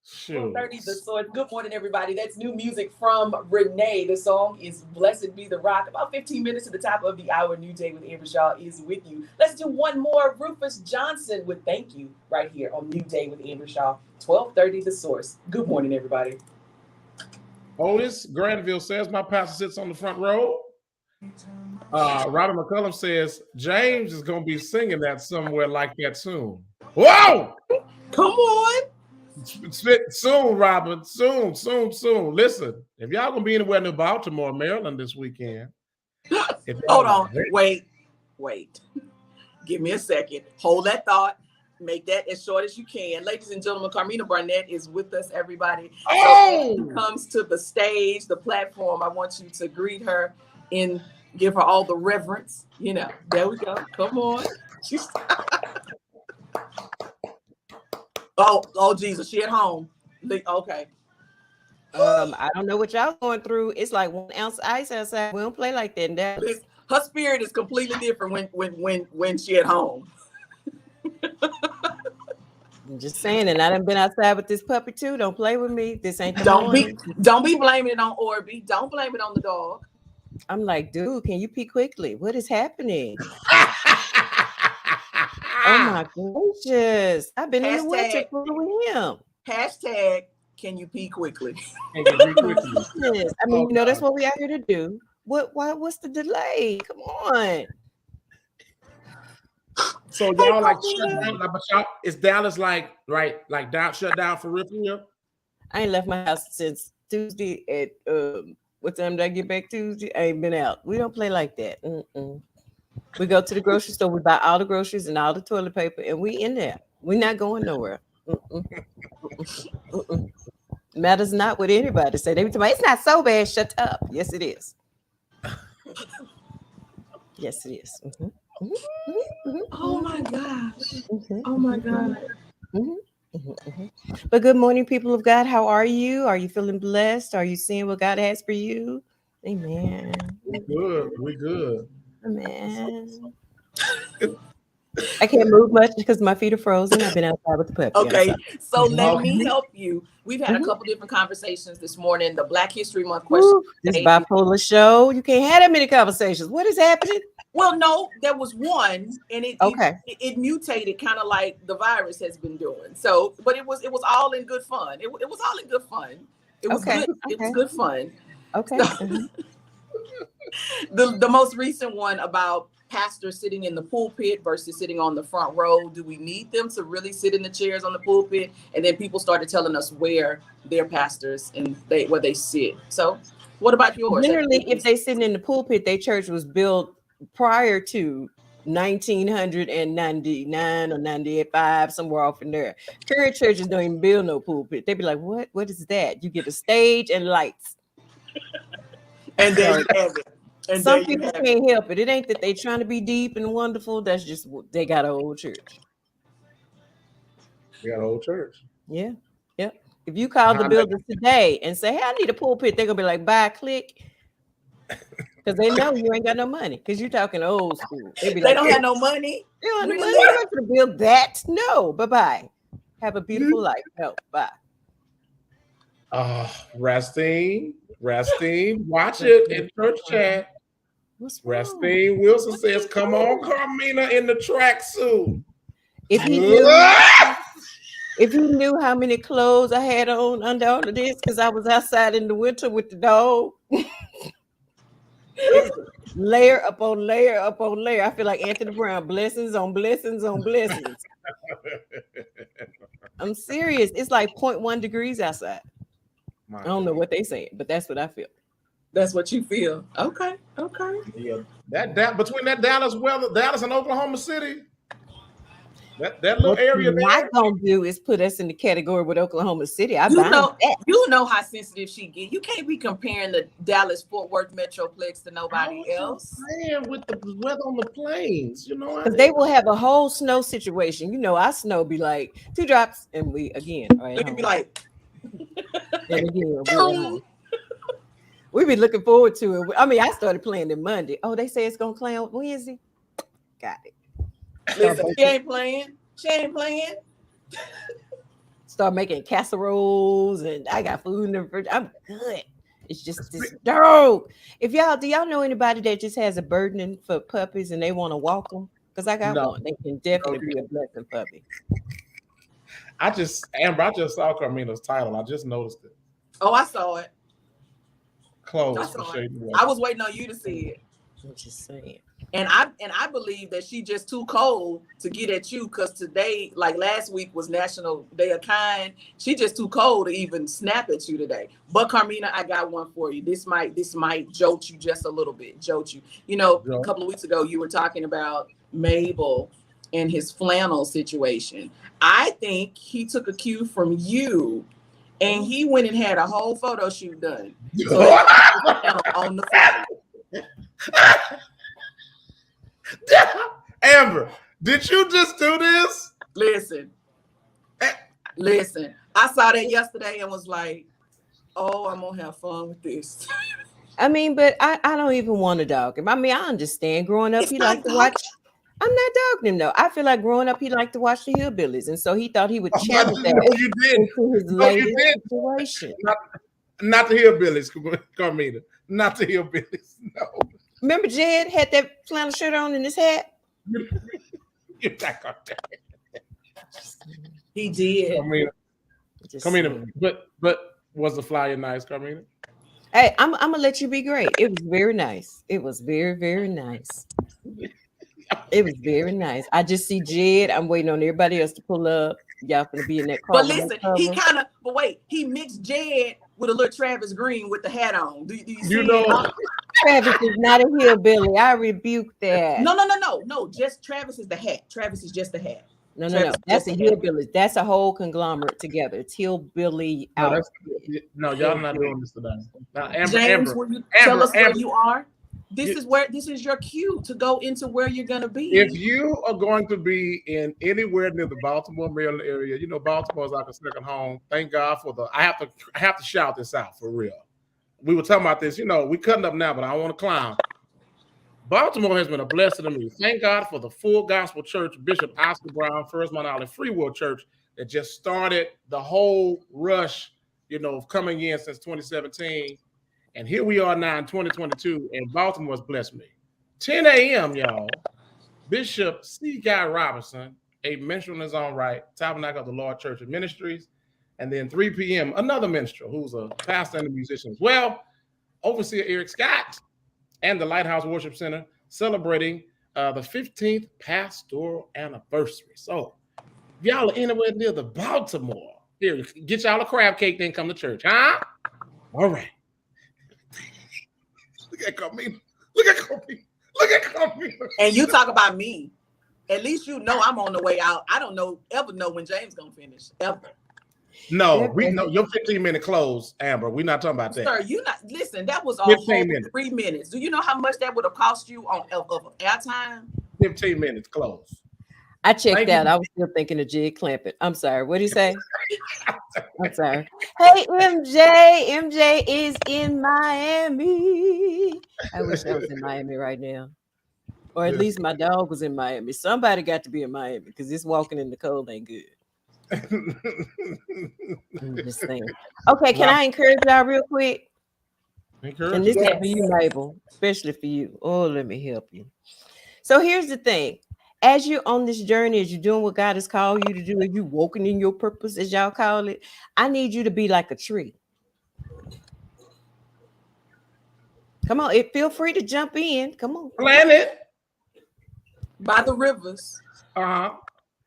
Sure. 30 the sword. Good morning, everybody. That's new music from Renee. The song is Blessed Be the Rock. About 15 minutes to the top of the hour. New Day with Amber Shaw is with you. Let's do one more. Rufus Johnson with Thank You right here on New Day with Amber Shaw. 12:30 The Source. Good morning, everybody. Otis Granville says my pastor sits on the front row. Robert McCullum says James is gonna be singing that somewhere like that soon. Whoa! Come on. Soon, Robert. Soon. Listen, if y'all gonna be anywhere near Baltimore, Maryland this weekend. Hold on. Wait. Give me a second. Hold that thought. Make that as short as you can. Ladies and gentlemen, Carmina Barnett is with us, everybody. So when she comes to the stage, the platform, I want you to greet her and give her all the reverence. You know, there we go. Come on. Oh, Jesus, she at home. Okay. I don't know what y'all going through. It's like 1 ounce of ice outside. We don't play like that. Her spirit is completely different when she at home. I'm just saying, and I done been outside with this puppy too. Don't play with me. This ain't the Don't be blaming it on Orby. Don't blame it on the dog. I'm like, dude, can you pee quickly? What is happening? Oh my gracious. I've been in the winter with him. Hashtag can you pee quickly? Yes. I mean, that's what we out here to do. What's the delay? Come on. So y'all like shut down, is Dallas like shut down for real? I ain't left my house since Tuesday at what time did I get back Tuesday? I ain't been out. We don't play like that. We go to the grocery store, we buy all the groceries and all the toilet paper, and we in there. We're not going nowhere. Matters not what anybody say. They be talking, it's not so bad. Shut up. Yes, it is. Yes, it is. Oh my gosh. Oh my God. But good morning, people of God. How are you? Are you feeling blessed? Are you seeing what God has for you? Amen. We're good. Amen. I can't move much because my feet are frozen. I've been outside with the puppy. Okay, so let Okay. me help you. We've had a Mhm. couple different conversations this morning. The Black History Month question. Woo, this bipolar show. You can't have that many conversations. What is happening? Well, no, there was one, and Okay. it mutated, kind of like the virus has been doing. So, but it was all in good fun. It was all in good fun. It was Okay, good. It was okay. good fun. Okay. So, the most recent one about pastors sitting in the pulpit versus sitting on the front row. Do we need them to really sit in the chairs on the pulpit? And then people started telling us where their pastors and where they sit. So, what about yours? Generally, if they sitting in the pulpit, their church was built prior to 1999 or 95, somewhere off in there. Current churches don't even build no pulpit. They be like, what? What is that? You get a stage and lights. And there you have it. And some people can't help it. It ain't that they trying to be deep and wonderful. That's just they got an old church. We got an old church. Yeah. Yep. If you call the builders today and say, hey, I need a pulpit, they're gonna be like, bye, click. Because they know you ain't got no money. Because you're talking old school. They don't have no money. They don't have no money. You're not gonna build that. No, bye-bye. Have a beautiful life. No, bye. Rastine, watch it in church chat. Rastine Wilson says, come on, Carmina in the tracksuit. If you knew how many clothes I had on under all of this, because I was outside in the winter with the dog. Layer upon layer upon layer. I feel like Anthony Brown, blessings on blessings on blessings. I'm serious. It's like 0.1 degrees outside. I don't know what they saying, but that's what I feel. That's what you feel. Okay. Yeah, that between that Dallas and Oklahoma City, that little what area you're there. not gonna do is put us in the category with Oklahoma City. You know how sensitive she get. You can't be comparing the Dallas Fort Worth Metroplex to nobody else. Man, with the weather on the plains, because they will have a whole snow situation. You know, our snow be like 2 drops, and we again. Right, it be like. And again, we be looking forward to it. I mean, I started playing it Monday. Oh, they say it's gonna play on Wednesday. Got it. Listen, she ain't playing. Start making casseroles, and I got food in the fridge. I'm good. It's just this dog. Do y'all know anybody that just has a burden for puppies and they want to walk them? Because I got one. They can definitely be a blessing puppy. Amber, I just saw Carmina's title. I just noticed it. Oh, I saw it. Close. I was waiting on you to see it. I'm just saying. And I believe that she just too cold to get at you because today, like last week, was National Day of Kind. She just too cold to even snap at you today. But Carmina, I got one for you. This might jolt you just a little bit. Jolt you. You know, a couple of weeks ago, you were talking about Mable and his flannel situation. I think he took a cue from you, and he went and had a whole photo shoot done. So on the floor. Amber, did you just do this? Listen. I saw that yesterday and was like, oh, I'm gonna have fun with this. I mean, but I don't even want to dog him. I mean, I understand growing up, he liked to watch. I'm not dogging him though. I feel like growing up, he liked to watch the Hillbillies, and so he thought he would channel that into his latest situation. Not the Hillbillies, Carmina. Not the Hillbillies. No. Remember, Jed had that flannel shirt on and his hat. You're not gonna do it. He did. Carmina, but was the flyer nice, Carmina? Hey, I'm gonna let you be great. It was very nice. It was very, very nice. It was very nice. I just see Jed. I'm waiting on everybody else to pull up. Y'all gonna be in that car. But listen, he mixed Jed with a little Travis Green with the hat on. Do you see it? Travis is not a hillbilly. I rebuke that. No. Just Travis is the hat. Travis is just the hat. No. That's a hillbilly. That's a whole conglomerate together. It's hillbilly out. No, y'all not doing this today. Now, James, will you tell us where you are? This is your cue to go into where you're going to be. If you are going to be in anywhere near the Baltimore, Maryland area, you know Baltimore is like a second home. Thank God for I have to shout this out for real. We were talking about this, we cutting up now, but I don't want to clown. Baltimore has been a blessing to me. Thank God for the Full Gospel Church, Bishop Oscar Brown, First Mount Olive Free Will Church, that just started the whole rush, of coming in since 2017. And here we are now in 2022, and Baltimore's blessed me. 10 a.m., y'all, Bishop C. Guy Robinson, a minstrel in his own right, Tabernacle of the Lord Church of Ministries. And then 3 p.m., another minstrel who's a pastor and a musician as well, Overseer Eric Scott, and the Lighthouse Worship Center celebrating the 15th pastoral anniversary. So, if y'all are anywhere near the Baltimore, here, get y'all a crab cake, then come to church, huh? All right. Look at Carmina. Look at Carmina. Look at Carmina. And you talk about me. At least you know I'm on the way out. I don't ever know when James gonna finish. Ever. No, we know your 15-minute close, Amber. We're not talking about that. Sir, listen, that was all 15 minutes. 3 minutes. Do you know how much that would have cost you on airtime? 15 minutes close. I checked out. I was still thinking of Jig Clampett. I'm sorry. What did he say? I'm sorry. Hey, MJ. MJ is in Miami. I wish I was in Miami right now. Or at least my dog was in Miami. Somebody got to be in Miami because this walking in the cold ain't good. I'm just saying. Okay, can I encourage y'all real quick? And this is for you, Mable, especially for you. Oh, let me help you. So here's the thing. As you're on this journey, as you're doing what God has called you to do, as you're walking in your purpose, as y'all call it, I need you to be like a tree. Come on, feel free to jump in. Come on. Plant it by the rivers.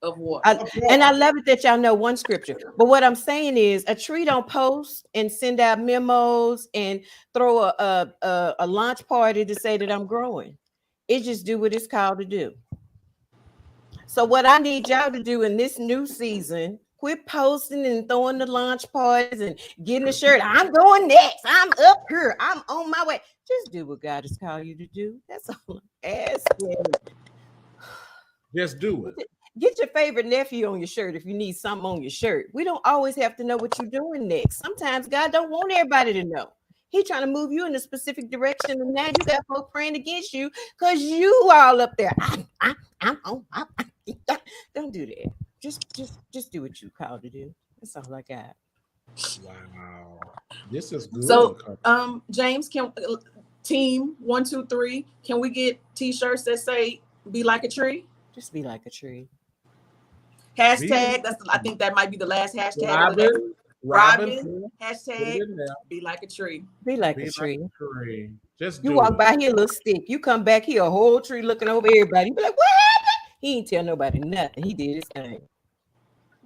Of water. And I love it that y'all know one scripture. But what I'm saying is, a tree don't post and send out memos and throw a launch party to say that I'm growing. It just do what it's called to do. So what I need y'all to do in this new season, quit posting and throwing the launch parties and getting the shirt. I'm going next. I'm up here. I'm on my way. Just do what God has called you to do. That's all I'm asking. Just do it. Get your favorite nephew on your shirt if you need something on your shirt. We don't always have to know what you're doing next. Sometimes God don't want everybody to know. He's trying to move you in a specific direction, and now you got folks praying against you because you all up there. Don't do that. Just do what you called to do. That's all I got. Wow, this is good. So, James, can team 1, 2, 3? Can we get T-shirts that say "Be like a tree"? Just be like a tree. Hashtag. I think that might be the last hashtag. Robin. Hashtag. Be like a tree. Be like a tree. Just you walk by here, a little stick. You come back here, a whole tree looking over everybody. You be like, what happened? He ain't tell nobody nothing. He did his thing.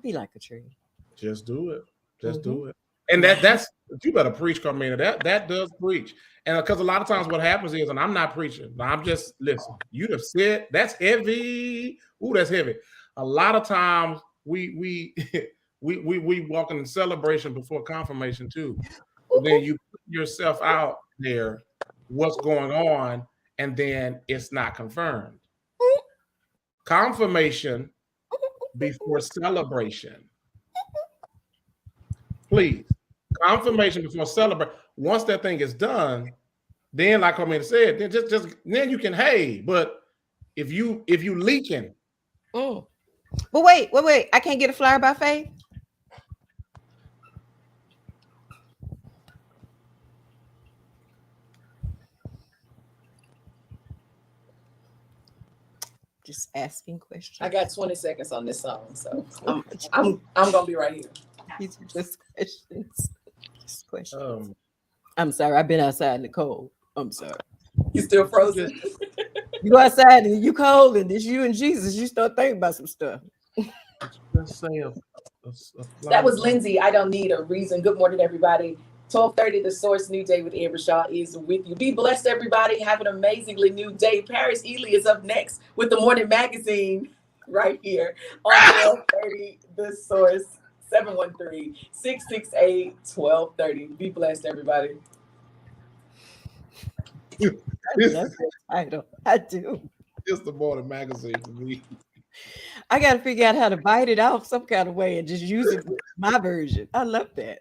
Be like a tree. Just do it. Just do it. And that's you better preach, Carmina. That does preach. And because a lot of times what happens is, and I'm not preaching, but I'm just listen. You'd have said that's heavy. Ooh, that's heavy. A lot of times we walking in celebration before confirmation too. Then you put yourself out there, what's going on, and then it's not confirmed. Confirmation before celebration. Please. Confirmation before celebration. Once that thing is done, then like Carmina said, then just then you can but if you leaking. But wait, I can't get a flyer by faith. Just asking questions. I got 20 seconds on this song, so I'm gonna be right here. These are just questions. Just questions. I'm sorry, I've been outside in the cold. I'm sorry. You still frozen? You go outside and you cold, and it's you and Jesus. You start thinking about some stuff. Let's say that was Lindsay. I don't need a reason. Good morning, everybody. 12:30, The Source, New Day with Amber Shaw is with you. Be blessed, everybody. Have an amazingly new day. Paris Ely is up next with the Morning Magazine right here on 12:30, The Source, 713-668-1230. Be blessed, everybody. I do. It's the Morning Magazine for me. I got to figure out how to bite it off some kind of way and just use it my version. I love that.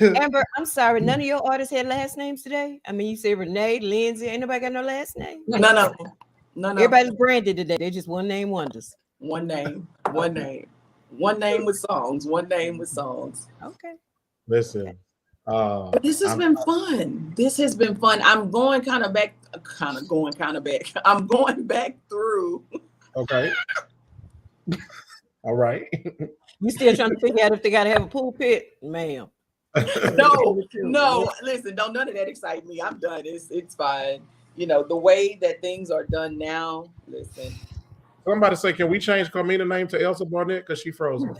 Amber, I'm sorry. None of your artists had last names today. I mean, you say Renee, Lindsay. Ain't nobody got no last name. None of them. Everybody's branded today. They're just one name wonders. One name. One name. One name with songs. One name with songs. Okay. Listen. This has been fun. This has been fun. I'm going kind of back. I'm going back through. Okay. All right. You still trying to figure out if they got to have a pulpit, ma'am? No. Listen, don't none of that excite me. I'm done. It's fine. You know the way that things are done now. Listen. Somebody say, can we change Carmina name to Elsa Barnett because she frozen?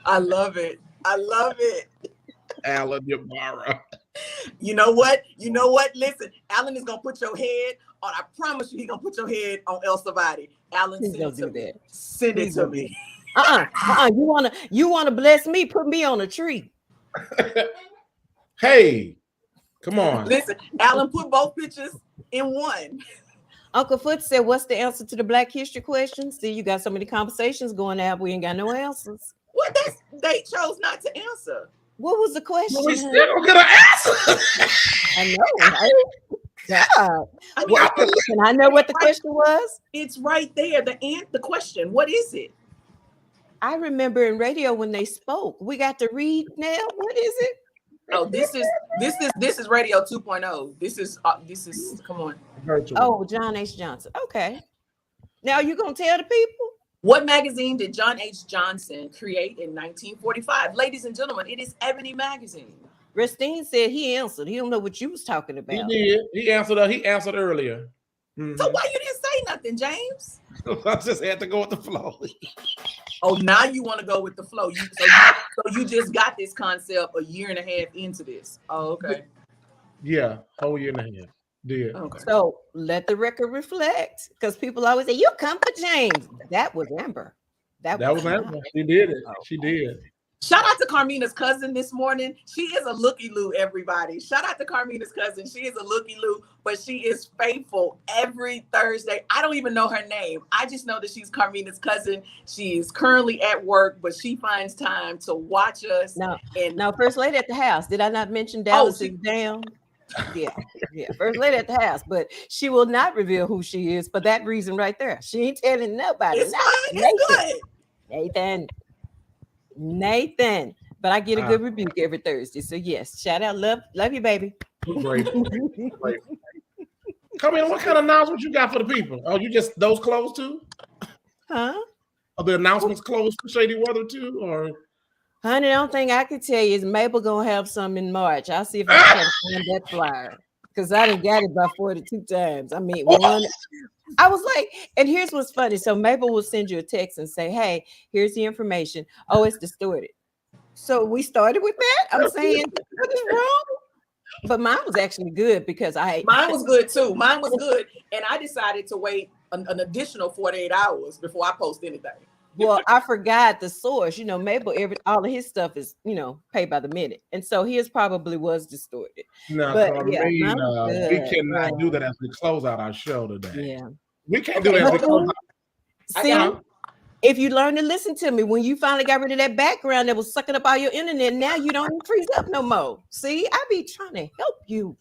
I love it. I love it. Alan Yamara. You know what? Listen, Alan is gonna put your head on. I promise you, he's gonna put your head on El Savati. Alan, Please don't do that. Send it to me. You wanna bless me? Put me on a tree. Hey, come on. Listen, Alan, put both pictures in one. Uncle Foot said, "What's the answer to the Black History question?" See, you got so many conversations going out. We ain't got no answers. What? They chose not to answer. What was the question? We still don't get an answer. I know. Right? God. Can I know what the question was? It's right there. The question. What is it? I remember in radio when they spoke. We got to read now. What is it? Oh, this is Radio 2.0. This is come on. Oh, John H. Johnson. Okay. Now you gonna tell the people? What magazine did John H. Johnson create in 1945? Ladies and gentlemen, it is Ebony magazine. Restine said he answered. He don't know what you was talking about. He did. He answered earlier. Mm-hmm. So why you didn't say nothing, James? I just had to go with the flow. Oh, now you want to go with the flow. So you just got this concept a year and a half into this. Oh, okay. Yeah, whole year and a half. Did. Okay. So let the record reflect, because people always say, "You come for James." That was Amber. That was Amber. She did it. She did. Shout out to Carmina's cousin this morning. She is a looky-loo, everybody. Shout out to Carmina's cousin. She is a looky-loo, but she is faithful every Thursday. I don't even know her name. I just know that she's Carmina's cousin. She is currently at work, but she finds time to watch us. No, First Lady at the house. Did I not mention Dallas is down? Yeah, First Lady at the house, but she will not reveal who she is for that reason right there. She ain't telling nobody. It's fine. It's good. Nathan, but I get a good rebuke every Thursday. So yes, shout out, love you, baby. Great. Come in. What kind of announcement you got for the people? Oh, you just those closed too? Huh? Are the announcements closed for Shady Weather too, or? Honey, the only thing I can tell you is Mable gonna have some in March. I'll see if I can find that flyer because I done got it by 42 times. I mean, I was like, and here's what's funny. So Mable will send you a text and say, "Hey, here's the information." Oh, it's distorted. So we started with that. I'm saying, what is wrong? But mine was actually good because mine was good too. Mine was good, and I decided to wait an additional 48 hours before I post anything. Well, I forgot the source. You know, Mable, all of his stuff is, paid by the minute. And so his probably was distorted. No, but we cannot do that as we close out our show today. Yeah. We can't do that as we close out. See, if you learn to listen to me, when you finally got rid of that background that was sucking up all your internet, now you don't freeze up no more. See, I be trying to help you.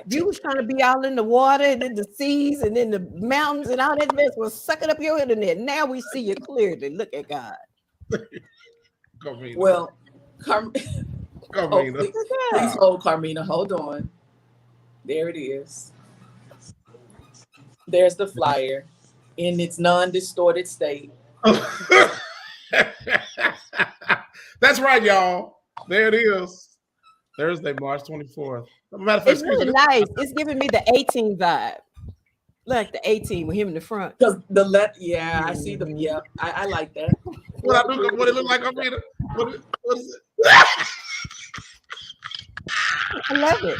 You was trying to be all in the water and in the seas and in the mountains and all that mess was sucking up your internet. Now we see you clearly. Look at God. Well, Carmina. Please hold, Carmina. Hold on. There it is. There's the flyer in its non-distorted state. That's right, y'all. There it is. Thursday, March 24th. It's really nice. It's giving me the 18 vibe. Like the 18 with him in the front. Because I see them. Yeah, I like that. What it look like on me? What is it? I love it.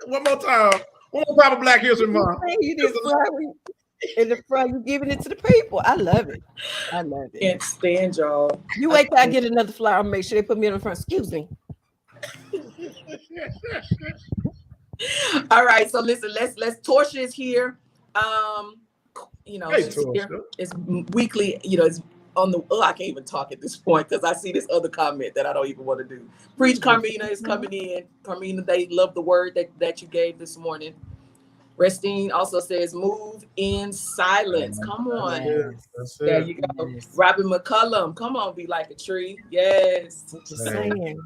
One more time. One more time of Black History Month. In the front, you giving it to the people. I love it. Can't stand y'all. You wait till I get another flyer. I'll make sure they put me in the front. Excuse me. All right, so listen, let's Torsha is here. She's here. It's weekly, it's on the, I can't even talk at this point because I see this other comment that I don't even want to do. Preach Carmina is coming in. Carmina, they love the word that you gave this morning. Restine also says, move in silence. Come on. That's it. There you go. Yes. Robin McCullum, come on, be like a tree. Yes. Just saying.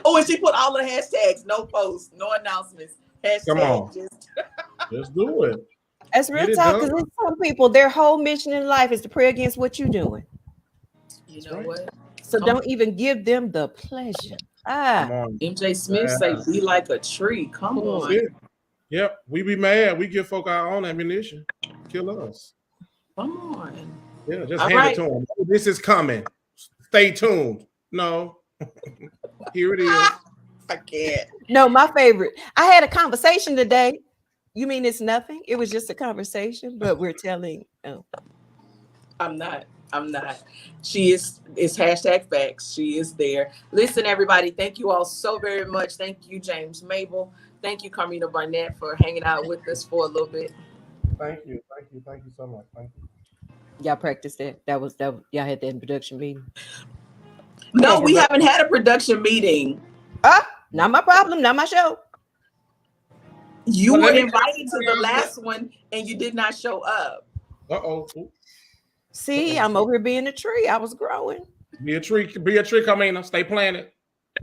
Oh, and she put all the hashtags, no posts, no announcements. Hashtag, come on. Just do it. That's real talk, because some people, their whole mission in life is to pray against what you're doing. You know what? So don't even give them the pleasure. MJ Smith say, be like a tree. Come on. Yep, we be mad. We give folk our own ammunition. Kill us. Come on. Yeah, just hand it to them. This is coming. Stay tuned. No. Here it is. I can't. No, my favorite. I had a conversation today. You mean it's nothing? It was just a conversation, but we're telling. Oh. I'm not. She is. It's hashtag facts. She is there. Listen, everybody. Thank you all so very much. Thank you, James Mable. Thank you, Carmina Barnett, for hanging out with us for a little bit. Thank you so much. Thank you. Y'all practiced that. That was y'all had that production meeting. No, we haven't had a production meeting. Not my problem. Not my show. You were invited to the last one and you did not show up. See, I'm over here being a tree. I was growing. Be a tree, Carmina. Stay planted.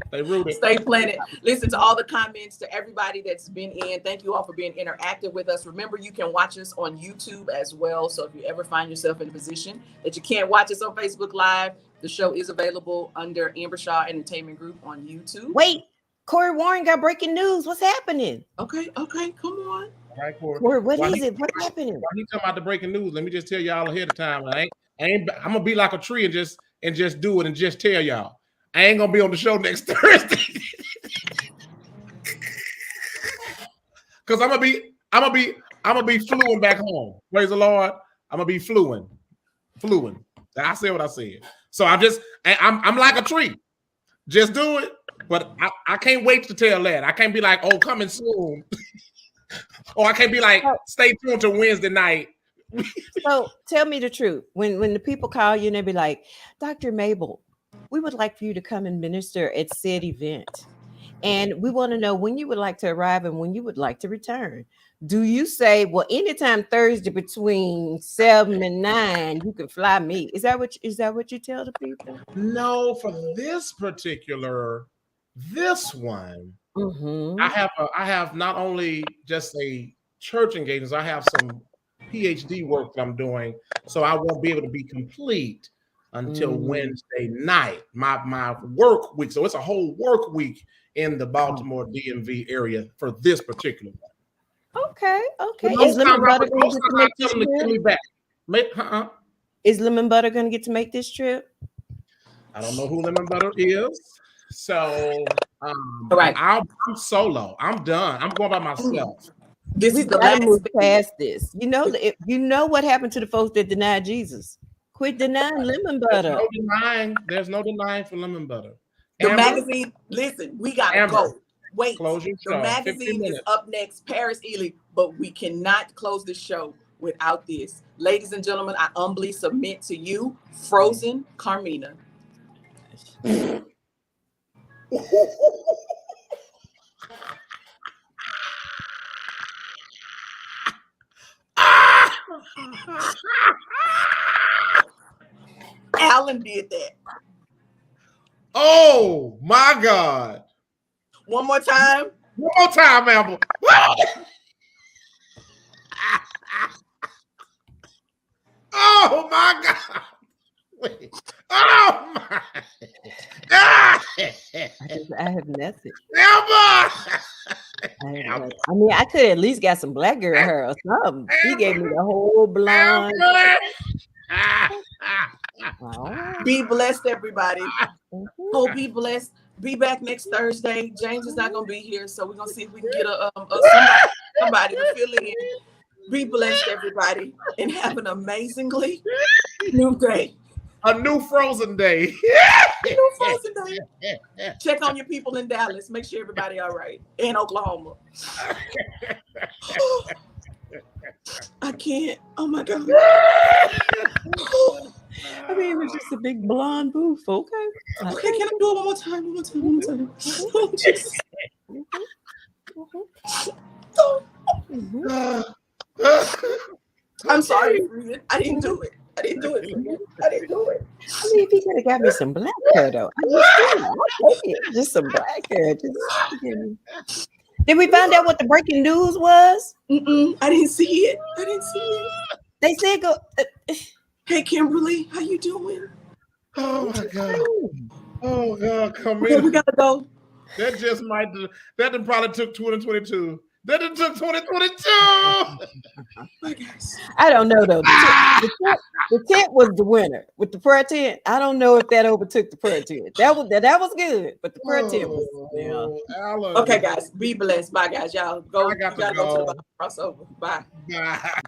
Stay rooted. Stay planted. Listen to all the comments, to everybody that's been in. Thank you all for being interactive with us. Remember, you can watch us on YouTube as well. So if you ever find yourself in a position that you can't watch us on Facebook Live, the show is available under Amber Shaw Entertainment Group on YouTube. Wait, Corey Warren got breaking news. What's happening? Okay, come on. All right, Corey. What is it? What's happening? While you come out the breaking news, let me just tell y'all ahead of time. I'm gonna be like a tree and just do it and just tell y'all. I ain't gonna be on the show next Thursday. Cause I'm gonna be fluing back home. Praise the Lord. I'm gonna be fluing. I said what I said. So I'm like a tree. Just do it. But I can't wait to tell that. I can't be like, oh, coming soon. Or I can't be like, stay tuned to Wednesday night. So tell me the truth. When the people call you and they be like, Dr. Mable, we would like for you to come and minister at said event. And we want to know when you would like to arrive and when you would like to return. Do you say, well, anytime Thursday between 7 and 9, you can fly me? Is that what you tell the people? No, for this one, I have not only just a church engagement, I have some PhD work that I'm doing, so I won't be able to be complete until Wednesday night. My work week, so it's a whole work week in the Baltimore DMV area for this particular one. Okay. Is Lemon Butter going to make this trip? Is Lemon Butter going to get to make this trip? I don't know who Lemon Butter is. So right. I'm solo. I'm done. I'm going by myself. This is the last move past this. You know what happened to the folks that denied Jesus. Quit denying Lemon Butter. There's no denying for Lemon Butter. The magazine, listen, we gotta go. Wait, the magazine is up next, Paris Ely, but we cannot close the show without this. Ladies and gentlemen, I humbly submit to you, Frozen Carmina. Alan did that. Oh my God. One more time, Amber. Oh my God. Wait. Oh my. I have nothing. Amber. I mean, I could at least got some black girl hair or something. He gave me the whole blonde. Be blessed, everybody. Oh, be blessed. Be back next Thursday. James is not going to be here, so we're going to see if we can get somebody to fill in. Be blessed, everybody, and have an amazingly new day. A new Frozen day. New Frozen day. Check on your people in Dallas. Make sure everybody all right. In Oklahoma. I can't. Oh, my God. I mean, it was just a big blonde booth. Okay. Okay, can I do it one more time? One more time. Oh, Jesus. I'm sorry, Friend. I didn't do it. I didn't do it. I didn't do it. I mean, if he could have got me some black hair, though, I'll take it. Just some black hair. Did we find out what the breaking news was? I didn't see it. I didn't see it. They said go. Hey, Kimberly, how you doing? Oh my God. Oh God, come Okay, we in. gotta go. That just might. That done probably took 2022. That done took 2022. Bye, guys. I don't know though. The tent was the winner with the prayer tent. I don't know if that overtook the prayer tent. That was good, but the prayer tent was. Alan. Okay, guys, be blessed. Bye, guys. Y'all go. I got You gotta to go to the go. crossover. Bye. Bye.